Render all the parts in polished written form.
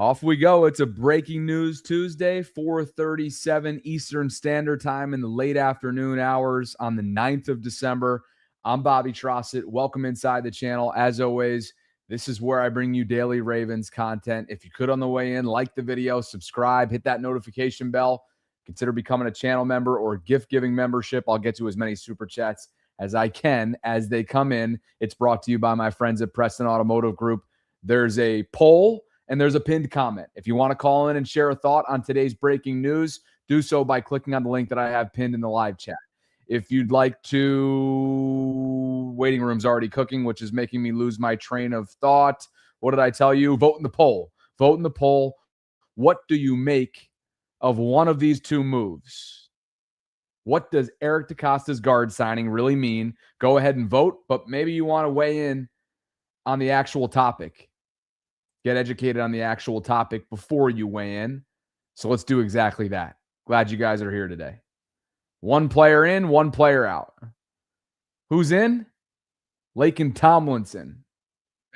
Off we go. It's a breaking news Tuesday, 4:37 Eastern Standard Time in the late afternoon hours on the 9th of December. I'm Bobby Trosset. Welcome inside the channel. As always, this is where I bring you daily Ravens content. If you could on the way in, like the video, subscribe, hit that notification bell, consider becoming a channel member or gift-giving membership. I'll get to as many super chats as I can as they come in. It's brought to you by my friends at Preston Automotive Group. There's a poll and there's a pinned comment. If you want to call in and share a thought on today's breaking news, do so by clicking on the link that I have pinned in the live chat. If you'd like to, waiting room's already cooking, which is making me lose my train of thought. What did I tell you? Vote in the poll. Vote in the poll. What do you make of one of these two moves? What does Eric DeCosta's guard signing really mean? Go ahead and vote, but maybe you want to weigh in on the actual topic. Get educated on the actual topic before you weigh in. So let's do exactly that. Glad you guys are here today. One player in, one player out. Who's in? Laken Tomlinson,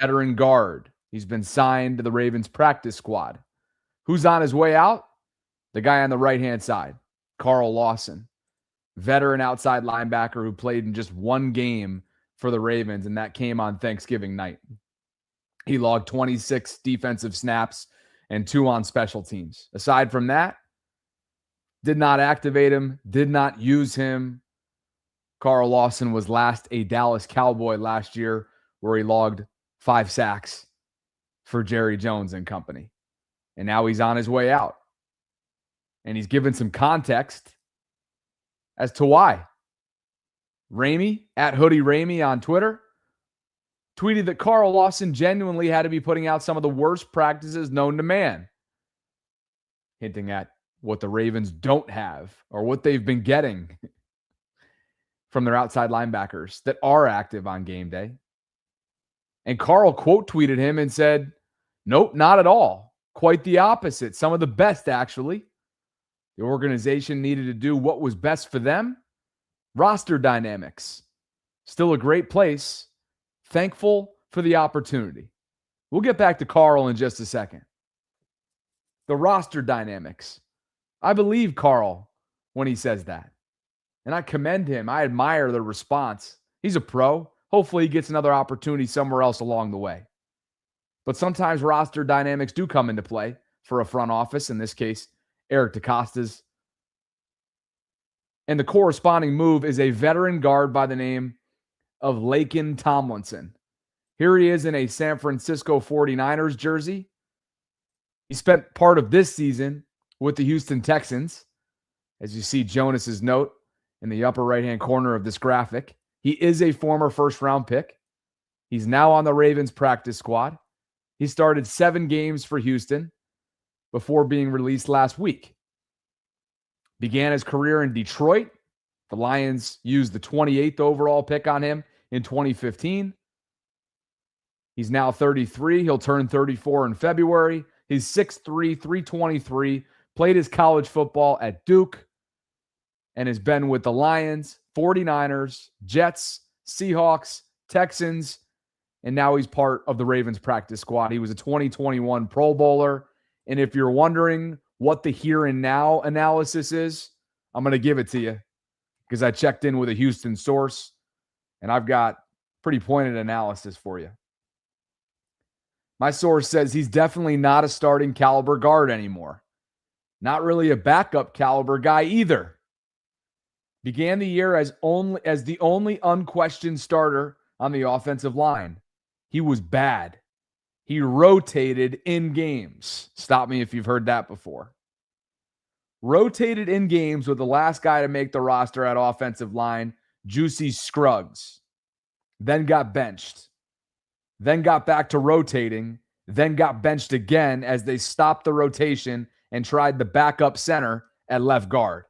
veteran guard. He's been signed to the Ravens practice squad. Who's on his way out? The guy on the right-hand side, Carl Lawson, veteran outside linebacker who played in just one game for the Ravens, and that came on Thanksgiving night. He logged 26 defensive snaps and 2 on special teams. Aside from that, did not activate him, did not use him. Carl Lawson was last a Dallas Cowboy last year where he logged 5 sacks for Jerry Jones and company. And now he's on his way out. And he's given some context as to why. Ramey, at Hoodie Ramey on Twitter, tweeted that Carl Lawson genuinely had to be putting out some of the worst practices known to man, hinting at what the Ravens don't have or what they've been getting from their outside linebackers that are active on game day. And Carl quote tweeted him and said, nope, not at all. Quite the opposite. Some of the best, actually. The organization needed to do what was best for them. Roster dynamics. Still a great place. Thankful for the opportunity. We'll get back to Carl in just a second. The roster dynamics. I believe Carl when he says that. And I commend him. I admire the response. He's a pro. Hopefully he gets another opportunity somewhere else along the way. But sometimes roster dynamics do come into play for a front office. In this case, Eric DeCosta's. And the corresponding move is a veteran guard by the name of Laken Tomlinson. Here he is in a San Francisco 49ers jersey. He spent part of this season with the Houston Texans. As you see Jonas's note in the upper right-hand corner of this graphic. He is a former first-round pick. He's now on the Ravens practice squad. He started 7 games for Houston before being released last week. Began his career in Detroit. The Lions used the 28th overall pick on him in 2015. He's now 33. He'll turn 34 in February. He's 6'3", 323. Played his college football at Duke and has been with the Lions, 49ers, Jets, Seahawks, Texans, and now he's part of the Ravens practice squad. He was a 2021 Pro Bowler. And if you're wondering what the here and now analysis is, I'm going to give it to you because I checked in with a Houston source and I've got pretty pointed analysis for you. My source says he's definitely not a starting caliber guard anymore. Not really a backup caliber guy either. Began the year as the only unquestioned starter on the offensive line. He was bad. He rotated in games. Stop me if you've heard that before. Rotated in games with the last guy to make the roster at offensive line, Juicy Scruggs. Then got benched. Then got back to rotating. Then got benched again as they stopped the rotation and tried the backup center at left guard.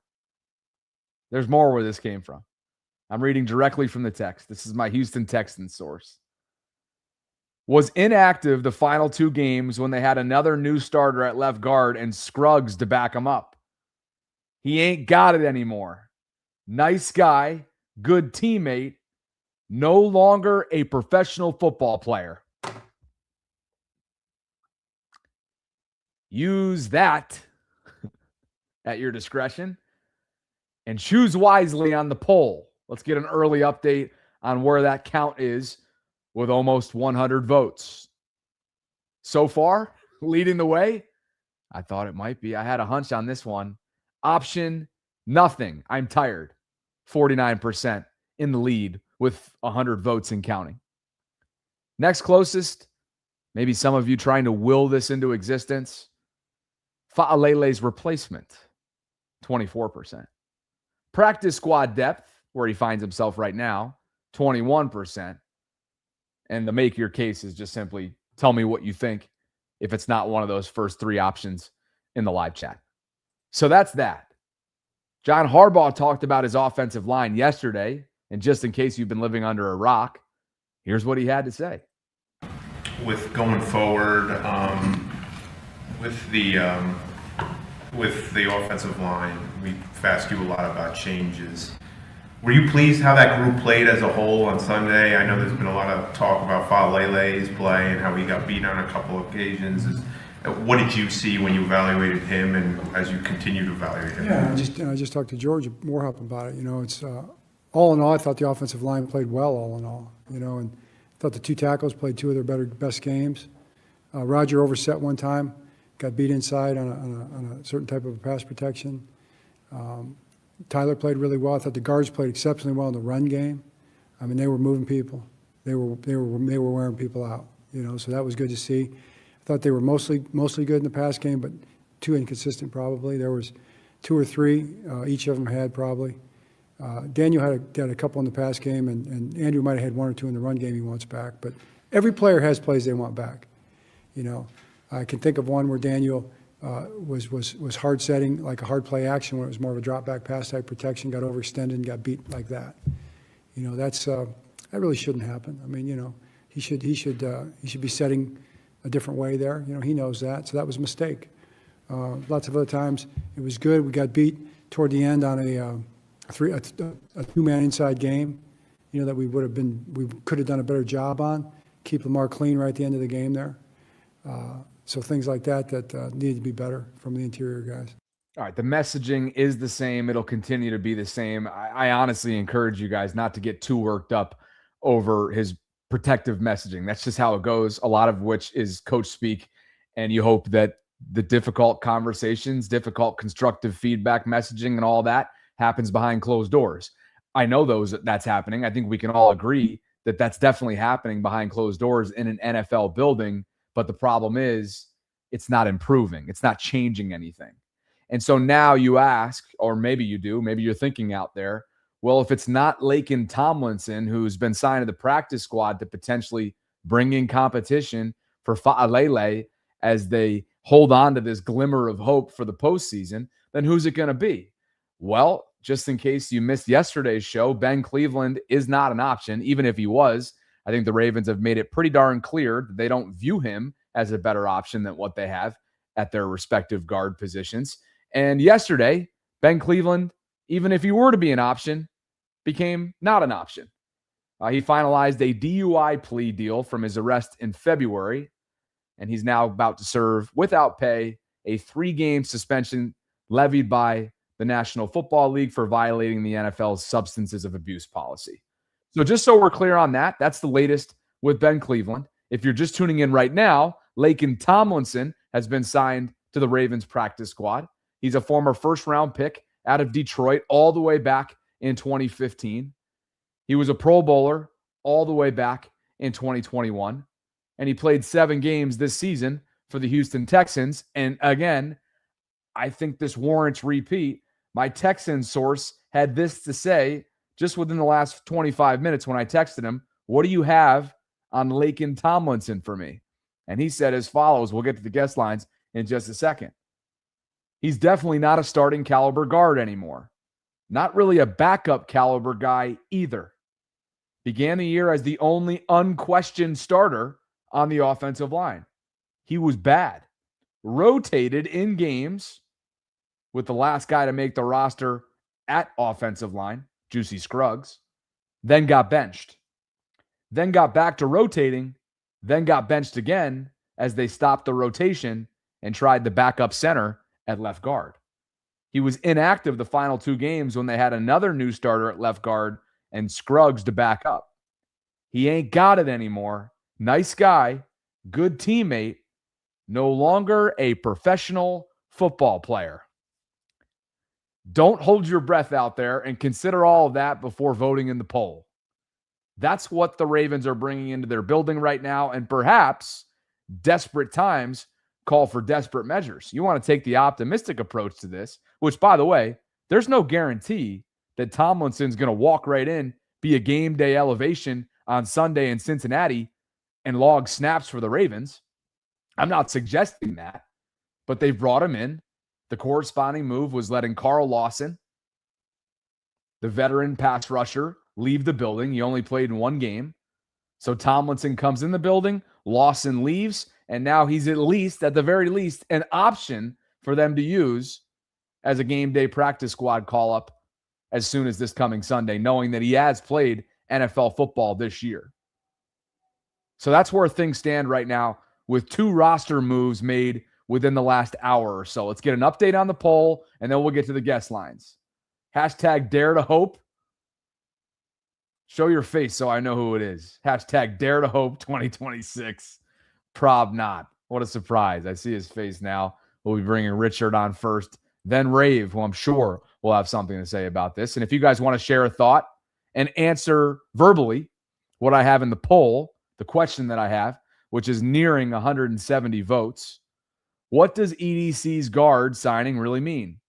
There's more where this came from. I'm reading directly from the text. This is my Houston Texans source. Was inactive the final 2 games when they had another new starter at left guard and Scruggs to back him up. He ain't got it anymore. Nice guy, good teammate, no longer a professional football player. use that at your discretion and choose wisely on the poll. Let's get an early update on where that count is with almost 100 votes. So far, leading the way, I thought it might be. I had a hunch on this one. Option nothing. I'm tired. 49% in the lead with 100 votes and counting. Next closest, maybe some of you trying to will this into existence, Fa'alele's replacement, 24%. Practice squad depth, where he finds himself right now, 21%. And the make your case is just simply tell me what you think if it's not one of those first three options in the live chat. So that's that. John Harbaugh talked about his offensive line yesterday, and just in case you've been living under a rock, here's what he had to say. With going forward, with the offensive line, we've asked you a lot about changes. Were you pleased how that group played as a whole on Sunday? I know there's been a lot of talk about Fa'alele's play and how he got beat on a couple of occasions. What did you see when you evaluated him, and as you continue to evaluate him? Yeah, I just talked to George Moorhup about it. It's all in all, I thought the offensive line played well all in all. And I thought the two tackles played two of their best games. Roger overset one time, got beat inside on a certain type of pass protection. Tyler played really well. I thought the guards played exceptionally well in the run game. I mean, they were moving people. They were wearing people out. So that was good to see. I thought they were mostly good in the pass game, but too inconsistent probably. There was two or three each of them had probably. Daniel had a couple in the pass game, and Andrew might have had one or two in the run game he wants back. But every player has plays they want back. I can think of one where Daniel was hard setting, like a hard play action, where it was more of a drop back pass type protection, got overextended and got beat like that. That really shouldn't happen. I mean, he should be setting a different way there. He knows that. So that was a mistake. Lots of other times it was good. We got beat toward the end on a two-man inside game, that we could have done a better job on. Keep Lamar clean right at the end of the game there. So things like that needed to be better from the interior guys. All right, the messaging is the same. It'll continue to be the same. I honestly encourage you guys not to get too worked up over his protective messaging. That's just how it goes, a lot of which is coach speak, and you hope that the difficult conversations, difficult constructive feedback messaging and all that happens behind closed doors. I know that's happening. I think we can all agree that that's definitely happening behind closed doors in an NFL building, but the problem is it's not improving. It's not changing anything. And so now you ask, or maybe you do, maybe you're thinking out there, well, if it's not Laken Tomlinson, who's been signed to the practice squad to potentially bring in competition for Fa'alele as they hold on to this glimmer of hope for the postseason, then who's it going to be? Well, just in case you missed yesterday's show, Ben Cleveland is not an option. Even if he was, I think the Ravens have made it pretty darn clear that they don't view him as a better option than what they have at their respective guard positions. And yesterday, Ben Cleveland, even if he were to be an option, became not an option. He finalized a DUI plea deal from his arrest in February, and he's now about to serve without pay a 3-game suspension levied by the National Football League for violating the NFL's substances of abuse policy. So just so we're clear on that, that's the latest with Ben Cleveland. If you're just tuning in right now, Laken Tomlinson has been signed to the Ravens practice squad. He's a former first-round pick out of Detroit all the way back in 2015. He was a Pro Bowler all the way back in 2021. And he played 7 games this season for the Houston Texans. And again, I think this warrants repeat. My Texans source had this to say just within the last 25 minutes when I texted him, what do you have on Laken Tomlinson for me? And he said as follows. We'll get to the guest lines in just a second. He's definitely not a starting caliber guard anymore. Not really a backup caliber guy either. Began the year as the only unquestioned starter on the offensive line. He was bad. Rotated in games with the last guy to make the roster at offensive line, Juicy Scruggs, then got benched. Then got back to rotating, then got benched again as they stopped the rotation and tried the backup center at left guard. He was inactive the final 2 games when they had another new starter at left guard and Scruggs to back up. He ain't got it anymore. Nice guy, good teammate, no longer a professional football player. Don't hold your breath out there and consider all of that before voting in the poll. That's what the Ravens are bringing into their building right now, and perhaps desperate times call for desperate measures. You want to take the optimistic approach to this, which, by the way, there's no guarantee that Tomlinson's going to walk right in, be a game day elevation on Sunday in Cincinnati, and log snaps for the Ravens. I'm not suggesting that, but they've brought him in. The corresponding move was letting Lawson, the veteran pass rusher, leave the building. He only played in 1 game. So Tomlinson comes in the building, Lawson leaves, and now he's at the very least, an option for them to use as a game day practice squad call-up as soon as this coming Sunday, knowing that he has played NFL football this year. So that's where things stand right now with 2 roster moves made within the last hour or so. Let's get an update on the poll, and then we'll get to the guest lines. Hashtag dare to hope. Show your face so I know who it is. Hashtag dare to hope 2026. Prob not. What a surprise. I see his face now. We'll be bringing Richard on first, then Rave, who I'm sure will have something to say about this. And if you guys want to share a thought and answer verbally what I have in the poll, the question that I have, which is nearing 170 votes, what does EDC's guard signing really mean?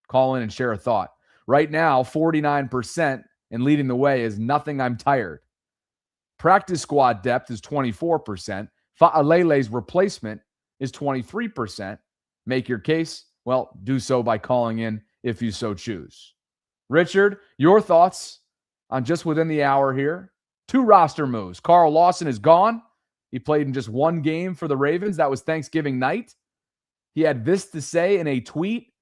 Call in and share a thought. Right now, 49% and leading the way is nothing, I'm tired. Practice squad depth is 24%. Fa'alele's replacement is 23%. Make your case? Well, do so by calling in if you so choose. Richard, your thoughts on just within the hour here? 2 roster moves. Lawson is gone. He played in just 1 game for the Ravens. That was Thanksgiving night. He had this to say in a tweet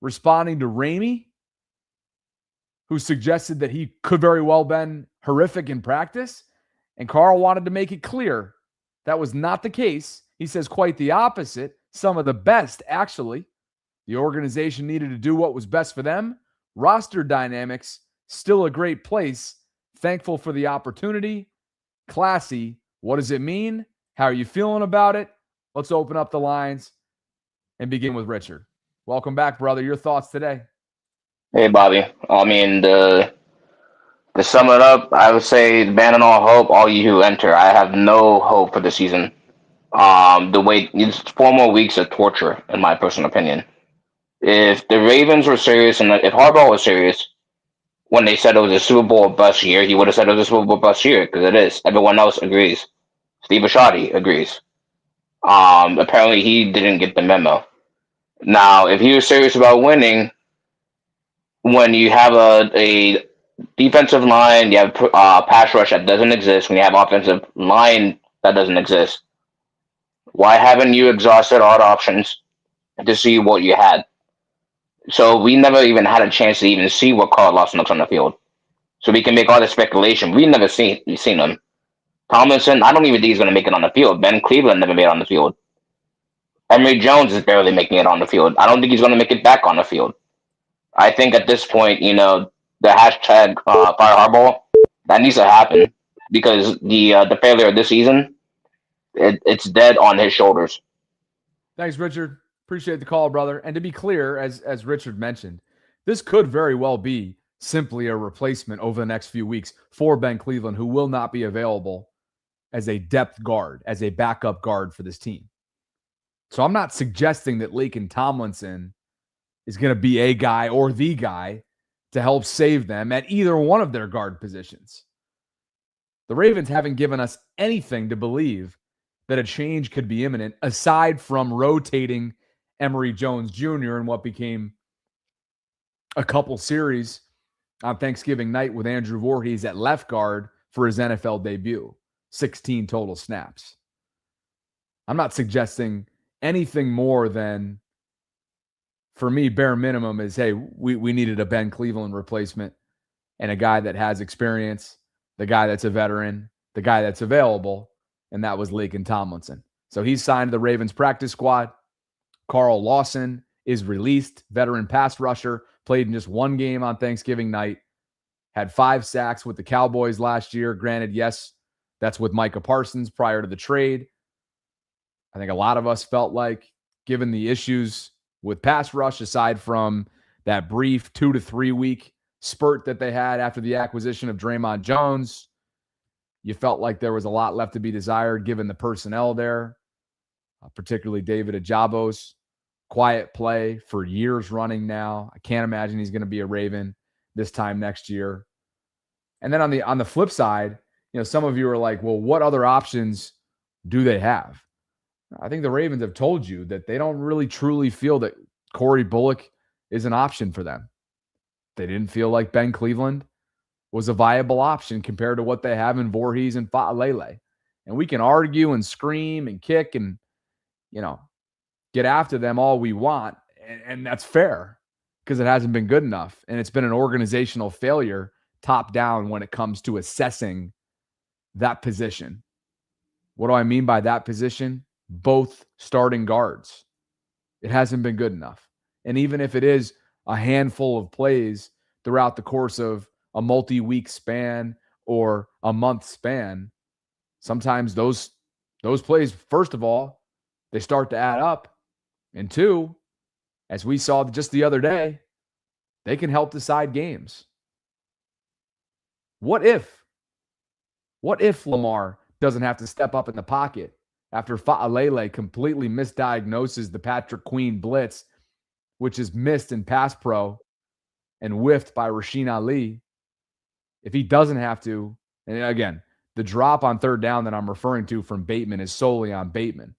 responding to Ramey, who suggested that he could very well been horrific in practice. And Carl wanted to make it clear that was not the case. He says quite the opposite. Some of the best, actually. The organization needed to do what was best for them. Roster dynamics, still a great place. Thankful for the opportunity. Classy. What does it mean? How are you feeling about it? Let's open up the lines and begin with Richard. Welcome back, brother. Your thoughts today? Hey, Bobby. I mean, to sum it up, I would say abandon all hope, all you who enter. I have no hope for the season. It's 4 more weeks of torture, in my personal opinion. If the Ravens were serious, and if Harbaugh was serious, when they said it was a Super Bowl bust year, he would have said it was a Super Bowl bust year, because it is. Everyone else agrees. Steve Bisciotti agrees. Apparently he didn't get the memo. Now, if he was serious about winning, when you have a defensive line, you have pass rush that doesn't exist, when you have offensive line that doesn't exist, why haven't you exhausted all the options to see what you had? So we never even had a chance to even see what Lawson looks on the field. So we can make all the speculation. We've never seen him. Tomlinson, I don't even think he's going to make it on the field. Ben Cleveland never made it on the field. Emory Jones is barely making it on the field. I don't think he's going to make it back on the field. I think at this point, the hashtag fire Harbaugh, that needs to happen, because the failure of this season, it's dead on his shoulders. Thanks, Richard. Appreciate the call, brother. And to be clear, as Richard mentioned, this could very well be simply a replacement over the next few weeks for Ben Cleveland, who will not be available as a depth guard, as a backup guard for this team. So I'm not suggesting that Laken Tomlinson is going to be a guy or the guy to help save them at either one of their guard positions. The Ravens haven't given us anything to believe that a change could be imminent, aside from rotating Emory Jones Jr. in what became a couple series on Thanksgiving night with Andrew Voorhees at left guard for his NFL debut. 16 total snaps. I'm not suggesting anything more than, for me, bare minimum is, hey, we needed a Ben Cleveland replacement and a guy that has experience, the guy that's a veteran, the guy that's available, and that was Laken Tomlinson. So he's signed to the Ravens practice squad. Carl Lawson is released, veteran pass rusher, played in just one game on Thanksgiving night, had 5 sacks with the Cowboys last year. Granted, yes, that's with Micah Parsons prior to the trade. I think a lot of us felt like, given the issues with pass rush, aside from that brief 2 to 3 week spurt that they had after the acquisition of Draymond Jones, you felt like there was a lot left to be desired given the personnel there, particularly David Ajabo's quiet play for years running now. I can't imagine he's going to be a Raven this time next year. And then on the flip side, some of you are like, well, what other options do they have? I think the Ravens have told you that they don't really truly feel that Corey Bullock is an option for them. They didn't feel like Ben Cleveland was a viable option compared to what they have in Voorhees and Fa'alele. And we can argue and scream and kick and, get after them all we want. And that's fair because it hasn't been good enough. And it's been an organizational failure top down when it comes to assessing that position. What do I mean by that position? Both starting guards. It hasn't been good enough. And even if it is a handful of plays throughout the course of a multi-week span or a month span, sometimes those plays, first of all, they start to add up. And 2, as we saw just the other day, they can help decide games. What if Lamar doesn't have to step up in the pocket after Fa'alele completely misdiagnoses the Patrick Queen blitz, which is missed in pass pro and whiffed by Rasheen Ali? If he doesn't have to, and again, the drop on 3rd down that I'm referring to from Bateman is solely on Bateman.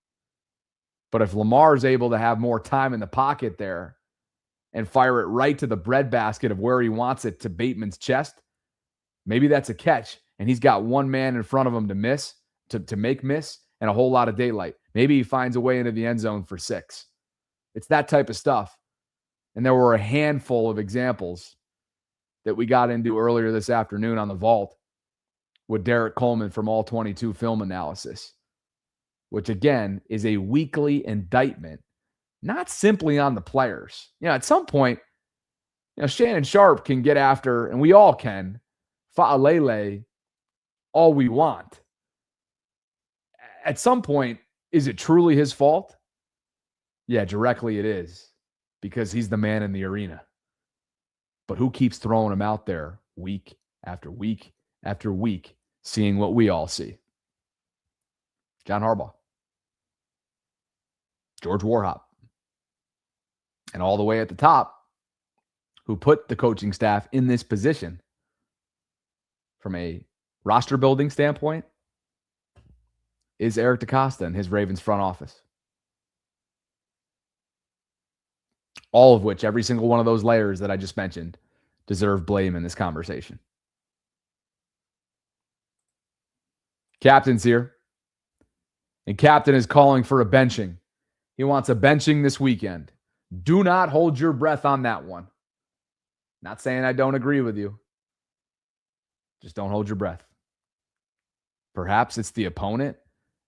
But if Lamar is able to have more time in the pocket there and fire it right to the breadbasket of where he wants it to Bateman's chest, maybe that's a catch. And he's got one man in front of him to miss, to make miss, and a whole lot of daylight. Maybe he finds a way into the end zone for 6. It's that type of stuff. And there were a handful of examples that we got into earlier this afternoon on the Vault with Derek Coleman from All 22 Film Analysis, which again is a weekly indictment, not simply on the players. At some point, Shannon Sharp can get after, and we all can, Fa'alele all we want. At some point, is it truly his fault? Yeah, directly it is, because he's the man in the arena. But who keeps throwing him out there week after week after week, seeing what we all see? John Harbaugh, George Warhop, and all the way at the top, who put the coaching staff in this position from a roster building standpoint, is Eric DeCosta and his Ravens front office. All of which, every single one of those layers that I just mentioned, deserve blame in this conversation. Captain's here. And Captain is calling for a benching. He wants a benching this weekend. Do not hold your breath on that one. Not saying I don't agree with you. Just don't hold your breath. Perhaps it's the opponent.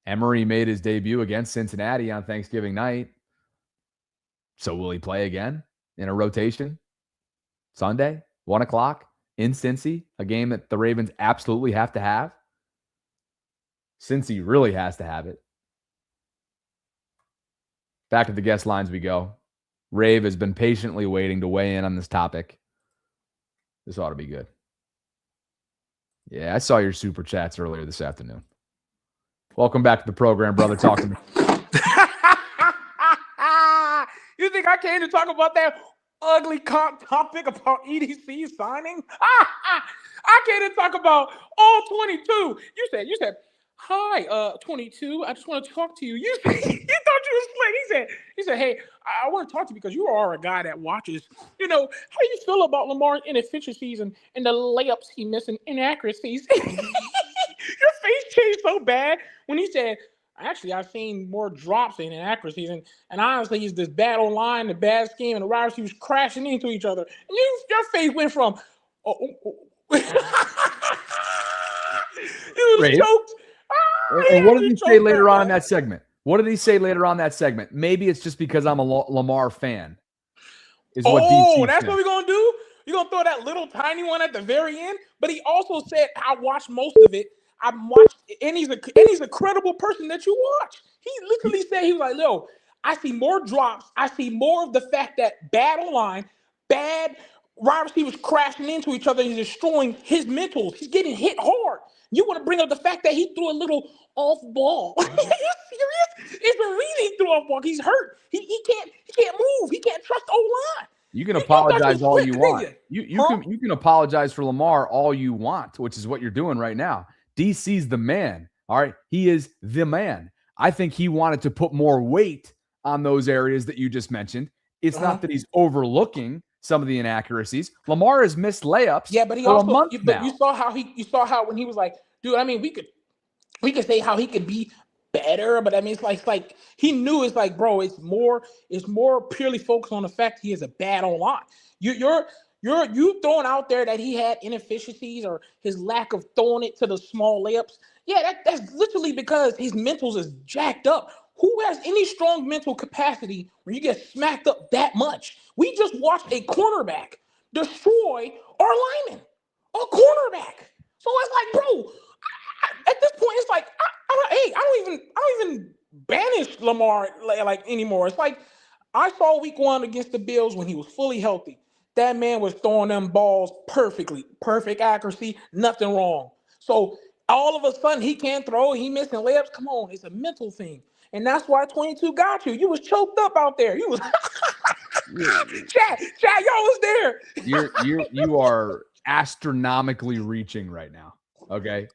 Emery made his debut against Cincinnati on Thanksgiving night. So will he play again in a rotation? Sunday, 1 o'clock in Cincy, a game that the Ravens absolutely have to have. Cincy really has to have it. Back to the guest lines we go. Rave has been patiently waiting to weigh in on this topic. This ought to be good. Yeah, I saw your super chats earlier this afternoon. Welcome back to the program, brother. Talk to me. You think I came to talk about that ugly topic about EDC signing? I came to talk about all 22. You said, hi, 22. I just want to talk to you. You thought you was slick. He said, hey, I want to talk to you because you are a guy that watches. How do you feel about Lamar's inefficiencies and the layups he missed and inaccuracies? Your face changed so bad when he said, actually, I've seen more drops and inaccuracies, and honestly, he's this bad online, the bad scheme, and the wide receivers crashing into each other. And your face went from, you was choked. And what did he say later on in that segment? What did he say later on that segment? Maybe it's just because I'm a Lamar fan. Is what Oh, DC that's said. what we're going to do? You're going to throw that little tiny one at the very end? But he also said, I watched most of it. I watched, and he's a credible person that you watch. He literally said, he was like, yo, I see more drops. I see more of the fact that bad online, bad wide receivers crashing into each other. He's destroying his mentals. He's getting hit hard. You want to bring up the fact that he threw a little off ball. Are you serious? It's a reason he threw off ball. He's hurt. He can't move. He can't trust O-line. You can apologize all you want. You Huh? can apologize for Lamar all you want, which is what you're doing right now. DC's the man. All right. He is the man. I think he wanted to put more weight on those areas that you just mentioned. It's not that he's overlooking some of the inaccuracies. Lamar has missed layups. Yeah, but he for also a month but now. you saw how when he was like, dude, I mean, we could say how he could be better, but I mean, it's like he knew it's like, bro, it's more purely focused on the fact he has a bad online. You're throwing out there that he had inefficiencies or his lack of throwing it to the small layups. Yeah, that's literally because his mentals is jacked up. Who has any strong mental capacity when you get smacked up that much? We just watched a cornerback destroy our lineman, a cornerback. So it's like, bro, at this point, it's like, I don't even banish Lamar like anymore. It's like I saw week 1 against the Bills when he was fully healthy. That man was throwing them balls perfectly, perfect accuracy, nothing wrong. So all of a sudden he can't throw, he missing layups. Come on, it's a mental thing. And that's why 22 got you. You was choked up out there. You was Chad, y'all was there. You are astronomically reaching right now. Okay.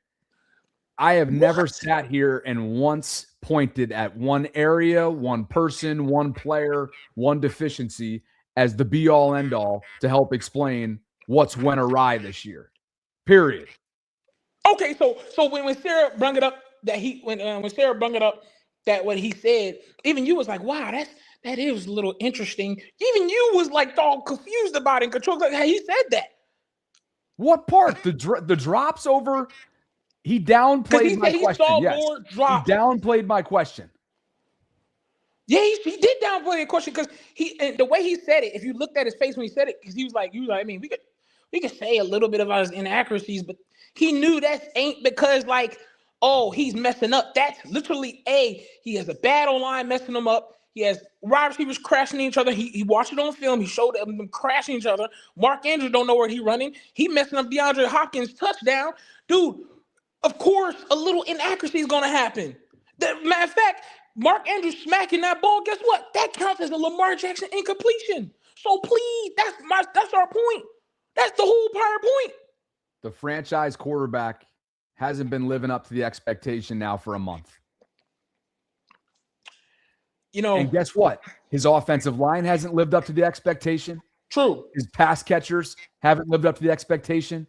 I have never sat here and once pointed at one area, one person, one player, one deficiency as the be all end all to help explain what's went awry this year. Period. Okay, so when Sarah brought it up that when Sarah brought it up that what he said, even you was like, wow, that is a little interesting. Even you was like all confused about it and control. Like, hey, he said that. What part? The drops over. He downplayed my question. Saw yes. more drops. He downplayed my question. Yeah, he did downplay the question because and the way he said it. If you looked at his face when he said it, because he was like, I mean, we could say a little bit about his inaccuracies, but he knew that ain't because like, oh, he's messing up. That's literally he has a bad O-line messing him up. He has wide receivers crashing each other. He watched it on film. He showed them crashing each other. Mark Andrews don't know where he's running. He messing up DeAndre Hopkins' touchdown. Dude, of course, a little inaccuracy is going to happen. Matter of fact, Mark Andrews smacking that ball, guess what? That counts as a Lamar Jackson incompletion. So please, that's our point. That's the whole entire point. The franchise quarterback hasn't been living up to the expectation now for a month. And guess what? His offensive line hasn't lived up to the expectation. True. His pass catchers haven't lived up to the expectation.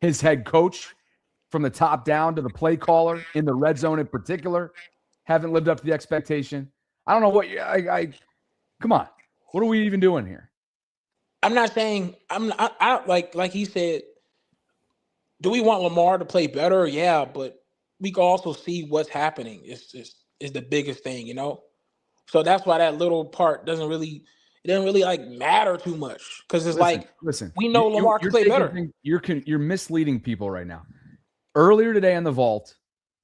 His head coach, from the top down to the play caller in the red zone in particular, haven't lived up to the expectation. I don't know what come on. What are we even doing here? I'm not saying I like he said, do we want Lamar to play better? Yeah, but we can also see what's happening. It's the biggest thing, So that's why that little part doesn't really like matter too much because it's listen. We know Lamar can play better. You're misleading people right now. Earlier today on the Vault,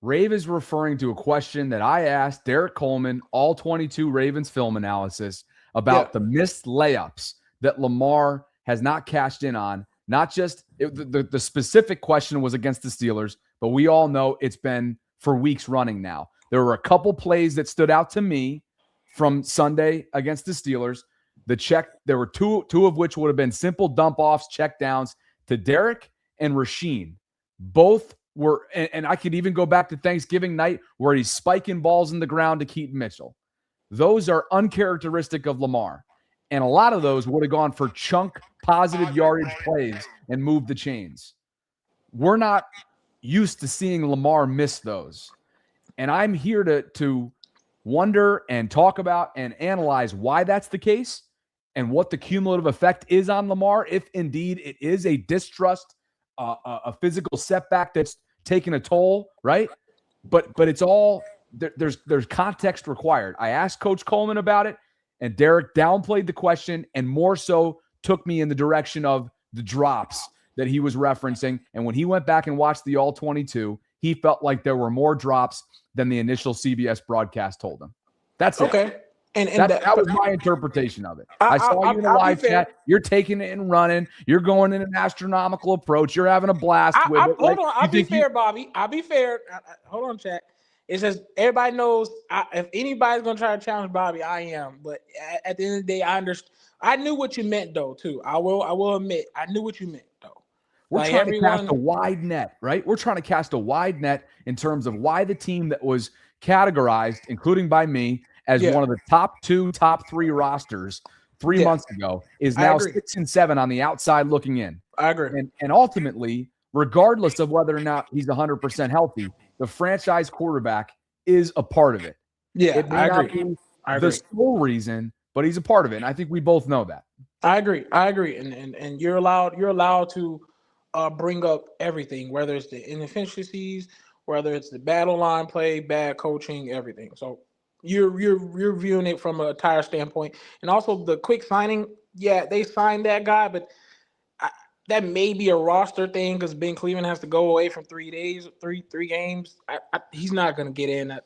Rave is referring to a question that I asked Derek Coleman, all 22 Ravens film analysis, about the missed layups that Lamar has not cashed in on. Not just the specific question was against the Steelers, but we all know it's been for weeks running now. There were a couple plays that stood out to me from Sunday against the Steelers. There were two of which would have been simple dump offs, check downs to Derek and Rasheen. Both were, and I could even go back to Thanksgiving night where he's spiking balls in the ground to Keaton Mitchell. Those are uncharacteristic of Lamar. And a lot of those would have gone for chunk positive yardage plays and moved the chains. We're not used to seeing Lamar miss those. And I'm here to wonder and talk about and analyze why that's the case and what the cumulative effect is on Lamar, if indeed it is a distrust, a physical setback that's taken a toll, right? But it's all there's context required. I asked Coach Coleman about it, and Derek downplayed the question and more so took me in the direction of the drops that he was referencing. And when he went back and watched the All-22, he felt like there were more drops than the initial CBS broadcast told him. That's it. Okay. And that was my interpretation of it. I saw you in the live chat. You're taking it and running. You're going in an astronomical approach. You're having a blast with it. Hold on. I'll be fair, Bobby. I'll be fair. Hold on, chat. It says everybody knows if anybody's going to try to challenge Bobby, I am. But at the end of the day, I understand. I knew what you meant, though, too. I will admit, I knew what you meant, though. We're trying to cast a wide net, right? We're trying to cast a wide net in terms of why the team that was categorized, including by me, as one of the top 2, top 3 rosters 3 months ago is now 6 and 7 on the outside looking in. I agree. And ultimately, regardless of whether or not he's 100% healthy, the franchise quarterback is a part of it. Yeah, it may not be the sole reason, but he's a part of it. And I think we both know that. I agree. And you're allowed to bring up everything, whether it's the inefficiencies, whether it's the battle line play, bad coaching, everything. So you're viewing it from a entire standpoint. And also the quick signing, they signed that guy, but that may be a roster thing because Ben Cleveland has to go away from 3 days, three games. He's not going to get in.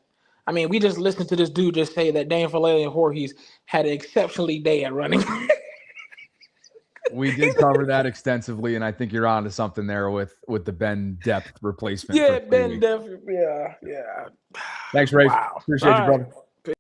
I mean, we just listened to this dude just say that Dan Falele and Voorhees had an exceptionally day at running. We did cover that extensively, and I think you're on to something there with the Ben Depth replacement. Yeah, Ben Depth. Yeah. Thanks, Rafe. Wow. Appreciate you, brother.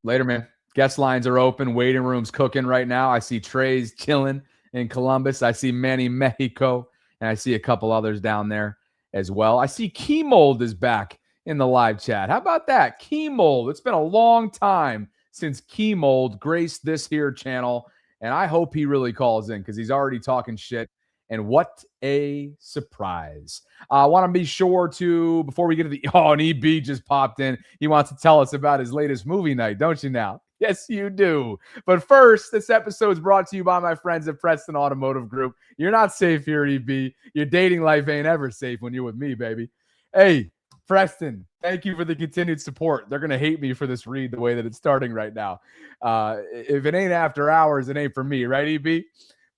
Later, man. Guest lines are open. Waiting room's cooking right now. I see Trey's chilling in Columbus. I see Manny Mexico, and I see a couple others down there as well. I see Keymold is back in the live chat. How about that? Keymold. It's been a long time since Keymold graced this here channel, and I hope he really calls in because he's already talking shit. And what a surprise. I want to be sure to, before we get to and EB just popped in. He wants to tell us about his latest movie night, don't you now? Yes, you do. But first, this episode is brought to you by my friends at Preston Automotive Group. You're not safe here, EB. Your dating life ain't ever safe when you're with me, baby. Hey, Preston, thank you for the continued support. They're going to hate me for this read the way that it's starting right now. If it ain't after hours, it ain't for me, right, EB?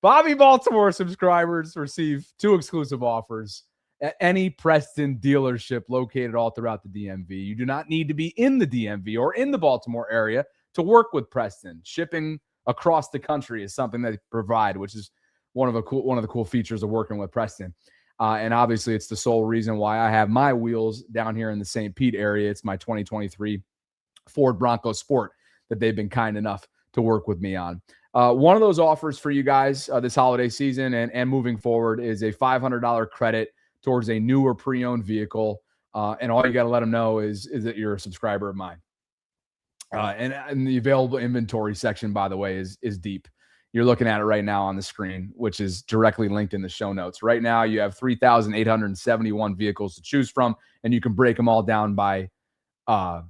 Bobby Baltimore subscribers receive 2 exclusive offers at any Preston dealership located all throughout the DMV. You do not need to be in the DMV or in the Baltimore area to work with Preston. Shipping across the country is something that they provide, which is one of the cool features of working with Preston. And obviously, it's the sole reason why I have my wheels down here in the St. Pete area. It's my 2023 Ford Bronco Sport that they've been kind enough to work with me on. One of those offers for you guys this holiday season and moving forward is a $500 credit towards a new or pre-owned vehicle. And all you got to let them know is that you're a subscriber of mine. And the available inventory section, by the way, is deep. You're looking at it right now on the screen, which is directly linked in the show notes. Right now, you have 3,871 vehicles to choose from, and you can break them all down by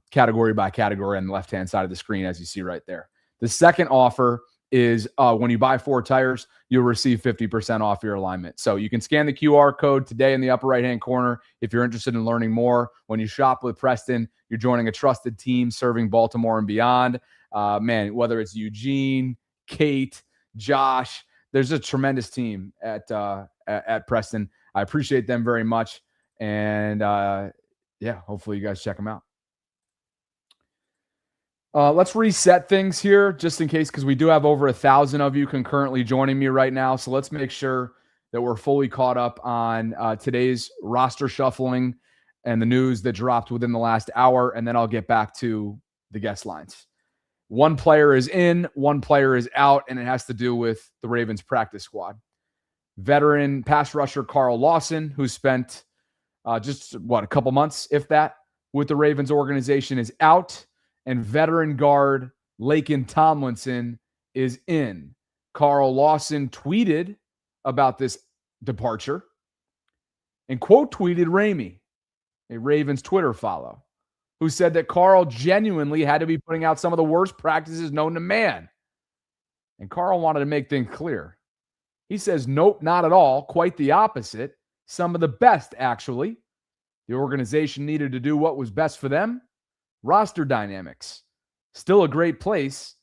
category on the left-hand side of the screen, as you see right there. The second offer is when you buy 4 tires, you'll receive 50% off your alignment. So you can scan the QR code today in the upper right-hand corner if you're interested in learning more. When you shop with Preston, you're joining a trusted team serving Baltimore and beyond. Man, whether it's Eugene, Kate, Josh, there's a tremendous team at Preston. I appreciate them very much. And hopefully you guys check them out. Let's reset things here just in case, because we do have over 1,000 of you concurrently joining me right now. So let's make sure that we're fully caught up on today's roster shuffling and the news that dropped within the last hour. And then I'll get back to the guest lines. One player is in, one player is out, and it has to do with the Ravens practice squad. Veteran pass rusher Carl Lawson, who spent a couple months, if that, with the Ravens organization, is out. And veteran guard Laken Tomlinson is in. Carl Lawson tweeted about this departure and quote tweeted Ramey, a Ravens Twitter follow, who said that Carl genuinely had to be putting out some of the worst practices known to man. And Carl wanted to make things clear. He says, nope, not at all. Quite the opposite. Some of the best, actually. The organization needed to do what was best for them. Roster dynamics. Still a great place.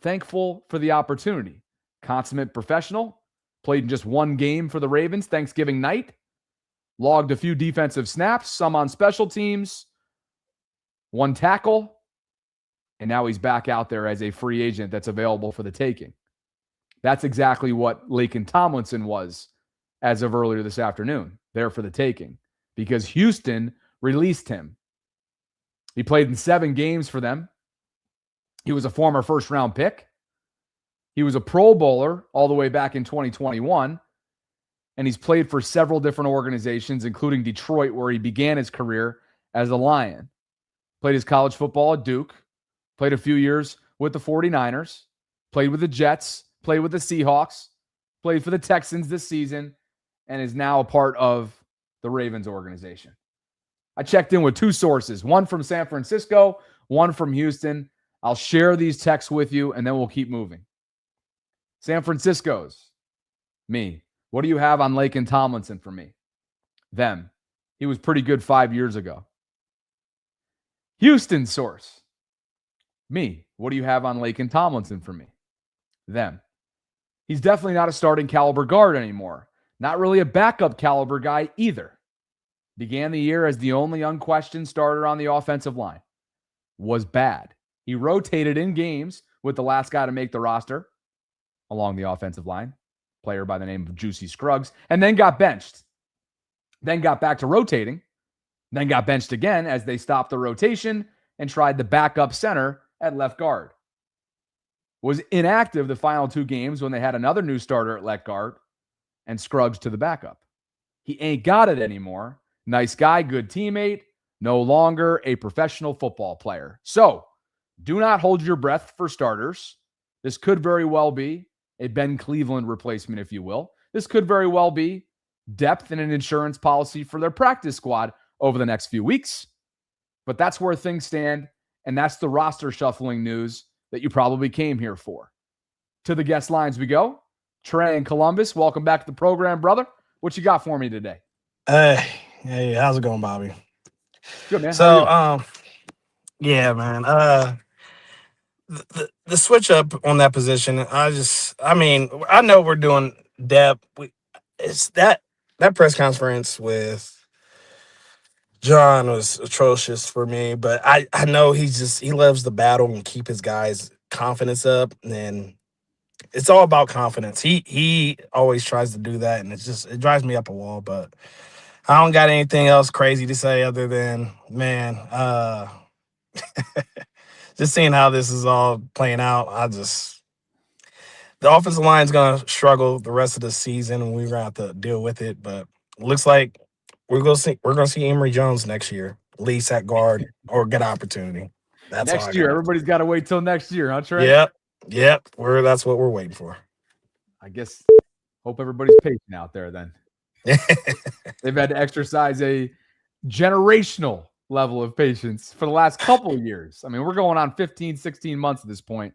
Thankful for the opportunity. Consummate professional. Played in just one game for the Ravens Thanksgiving night. Logged a few defensive snaps, some on special teams. One tackle. And now he's back out there as a free agent that's available for the taking. That's exactly what Laken Tomlinson was as of earlier this afternoon, there for the taking, because Houston released him. He played in 7 games for them. He was a former first-round pick. He was a Pro Bowler all the way back in 2021, and he's played for several different organizations, including Detroit, where he began his career as a Lion. Played his college football at Duke, played a few years with the 49ers, played with the Jets, played with the Seahawks, played for the Texans this season, and is now a part of the Ravens organization. I checked in with 2 sources, one from San Francisco, one from Houston. I'll share these texts with you, and then we'll keep moving. San Francisco's, me. What do you have on Laken Tomlinson for me? Them. He was pretty good 5 years ago. Houston source, me. What do you have on Laken Tomlinson for me? Them. He's definitely not a starting caliber guard anymore. Not really a backup caliber guy either. Began the year as the only unquestioned starter on the offensive line. Was bad. He rotated in games with the last guy to make the roster along the offensive line, player by the name of Juicy Scruggs, and then got benched. Then got back to rotating, then got benched again as they stopped the rotation and tried the backup center at left guard. Was inactive the final 2 games when they had another new starter at left guard and Scruggs to the backup. He ain't got it anymore. Nice guy, good teammate, no longer a professional football player. So, do not hold your breath for starters. This could very well be a Ben Cleveland replacement, if you will. This could very well be depth and an insurance policy for their practice squad over the next few weeks. But that's where things stand, and that's the roster shuffling news that you probably came here for. To the guest lines we go. Trey in Columbus, welcome back to the program, brother. What you got for me today? Hey, how's it going, Bobby? Good, man. So, yeah, man. The switch up on that position, I know we're doing depth. It's that press conference with John was atrocious for me, but I know he loves the battle and keep his guys' confidence up, and it's all about confidence. He always tries to do that, and it drives me up a wall. But I don't got anything else crazy to say other than, man, just seeing how this is all playing out. The offensive line is gonna struggle the rest of the season, and we're gonna have to deal with it. But it looks like we're gonna see Emory Jones next year, at least at guard, or get opportunity. That's Next year. Everybody's got to wait till next year, huh, Trey? Yep. That's what we're waiting for. I guess hope everybody's patient out there then. They've had to exercise a generational level of patience for the last couple of years. I mean, we're going on 15, 16 months at this point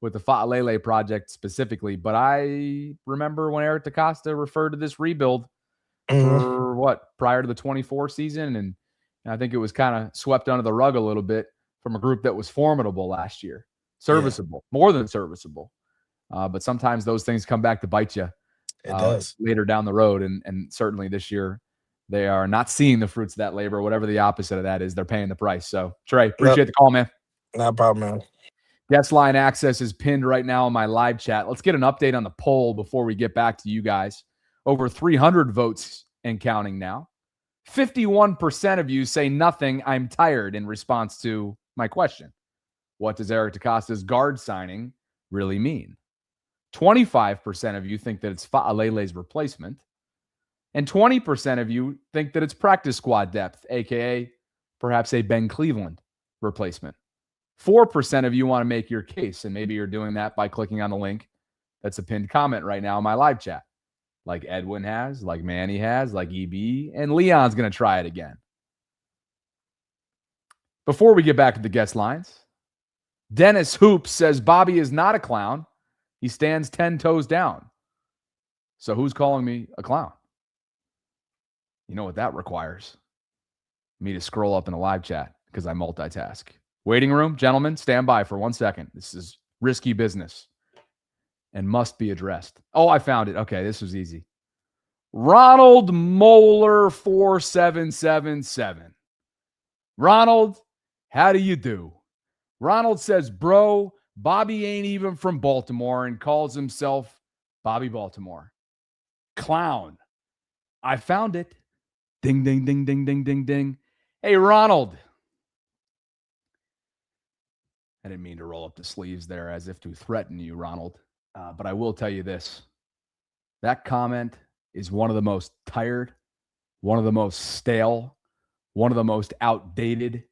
with the Fa'alele project specifically. But I remember when Eric DaCosta referred to this rebuild for prior to the 24 season. And I think it was kind of swept under the rug a little bit from a group that was formidable last year. Serviceable, more than serviceable. But sometimes those things come back to bite you. It does. Later down the road. And certainly this year, they are not seeing the fruits of that labor. Whatever the opposite of that is, they're paying the price. So, Trey, appreciate the call, man. No problem, man. Guest line access is pinned right now in my live chat. Let's get an update on the poll before we get back to you guys. Over 300 votes and counting now. 51% of you say nothing, I'm tired, in response to my question. What does Eric DaCosta's guard signing really mean? 25% of you think that it's Fa'alele's replacement. And 20% of you think that it's practice squad depth, a.k.a. perhaps a Ben Cleveland replacement. 4% of you want to make your case, and maybe you're doing that by clicking on the link that's a pinned comment right now in my live chat, like Edwin has, like Manny has, like EB, and Leon's going to try it again. Before we get back to the guest lines, Dennis Hoops says Bobby is not a clown. He stands 10 toes down. So who's calling me a clown? You know what that requires? Me to scroll up in the live chat because I multitask. Waiting room, gentlemen, stand by for 1 second. This is risky business and must be addressed. Oh, I found it. Okay, this was easy. Ronald Moeller 4777. Ronald, how do you do? Ronald says, bro, Bobby ain't even from Baltimore and calls himself Bobby Baltimore. Clown. I found it. Ding, ding, ding, ding, ding, ding, ding. Hey, Ronald. I didn't mean to roll up the sleeves there as if to threaten you, Ronald. But I will tell you this. That comment is one of the most tired, one of the most stale, one of the most outdated,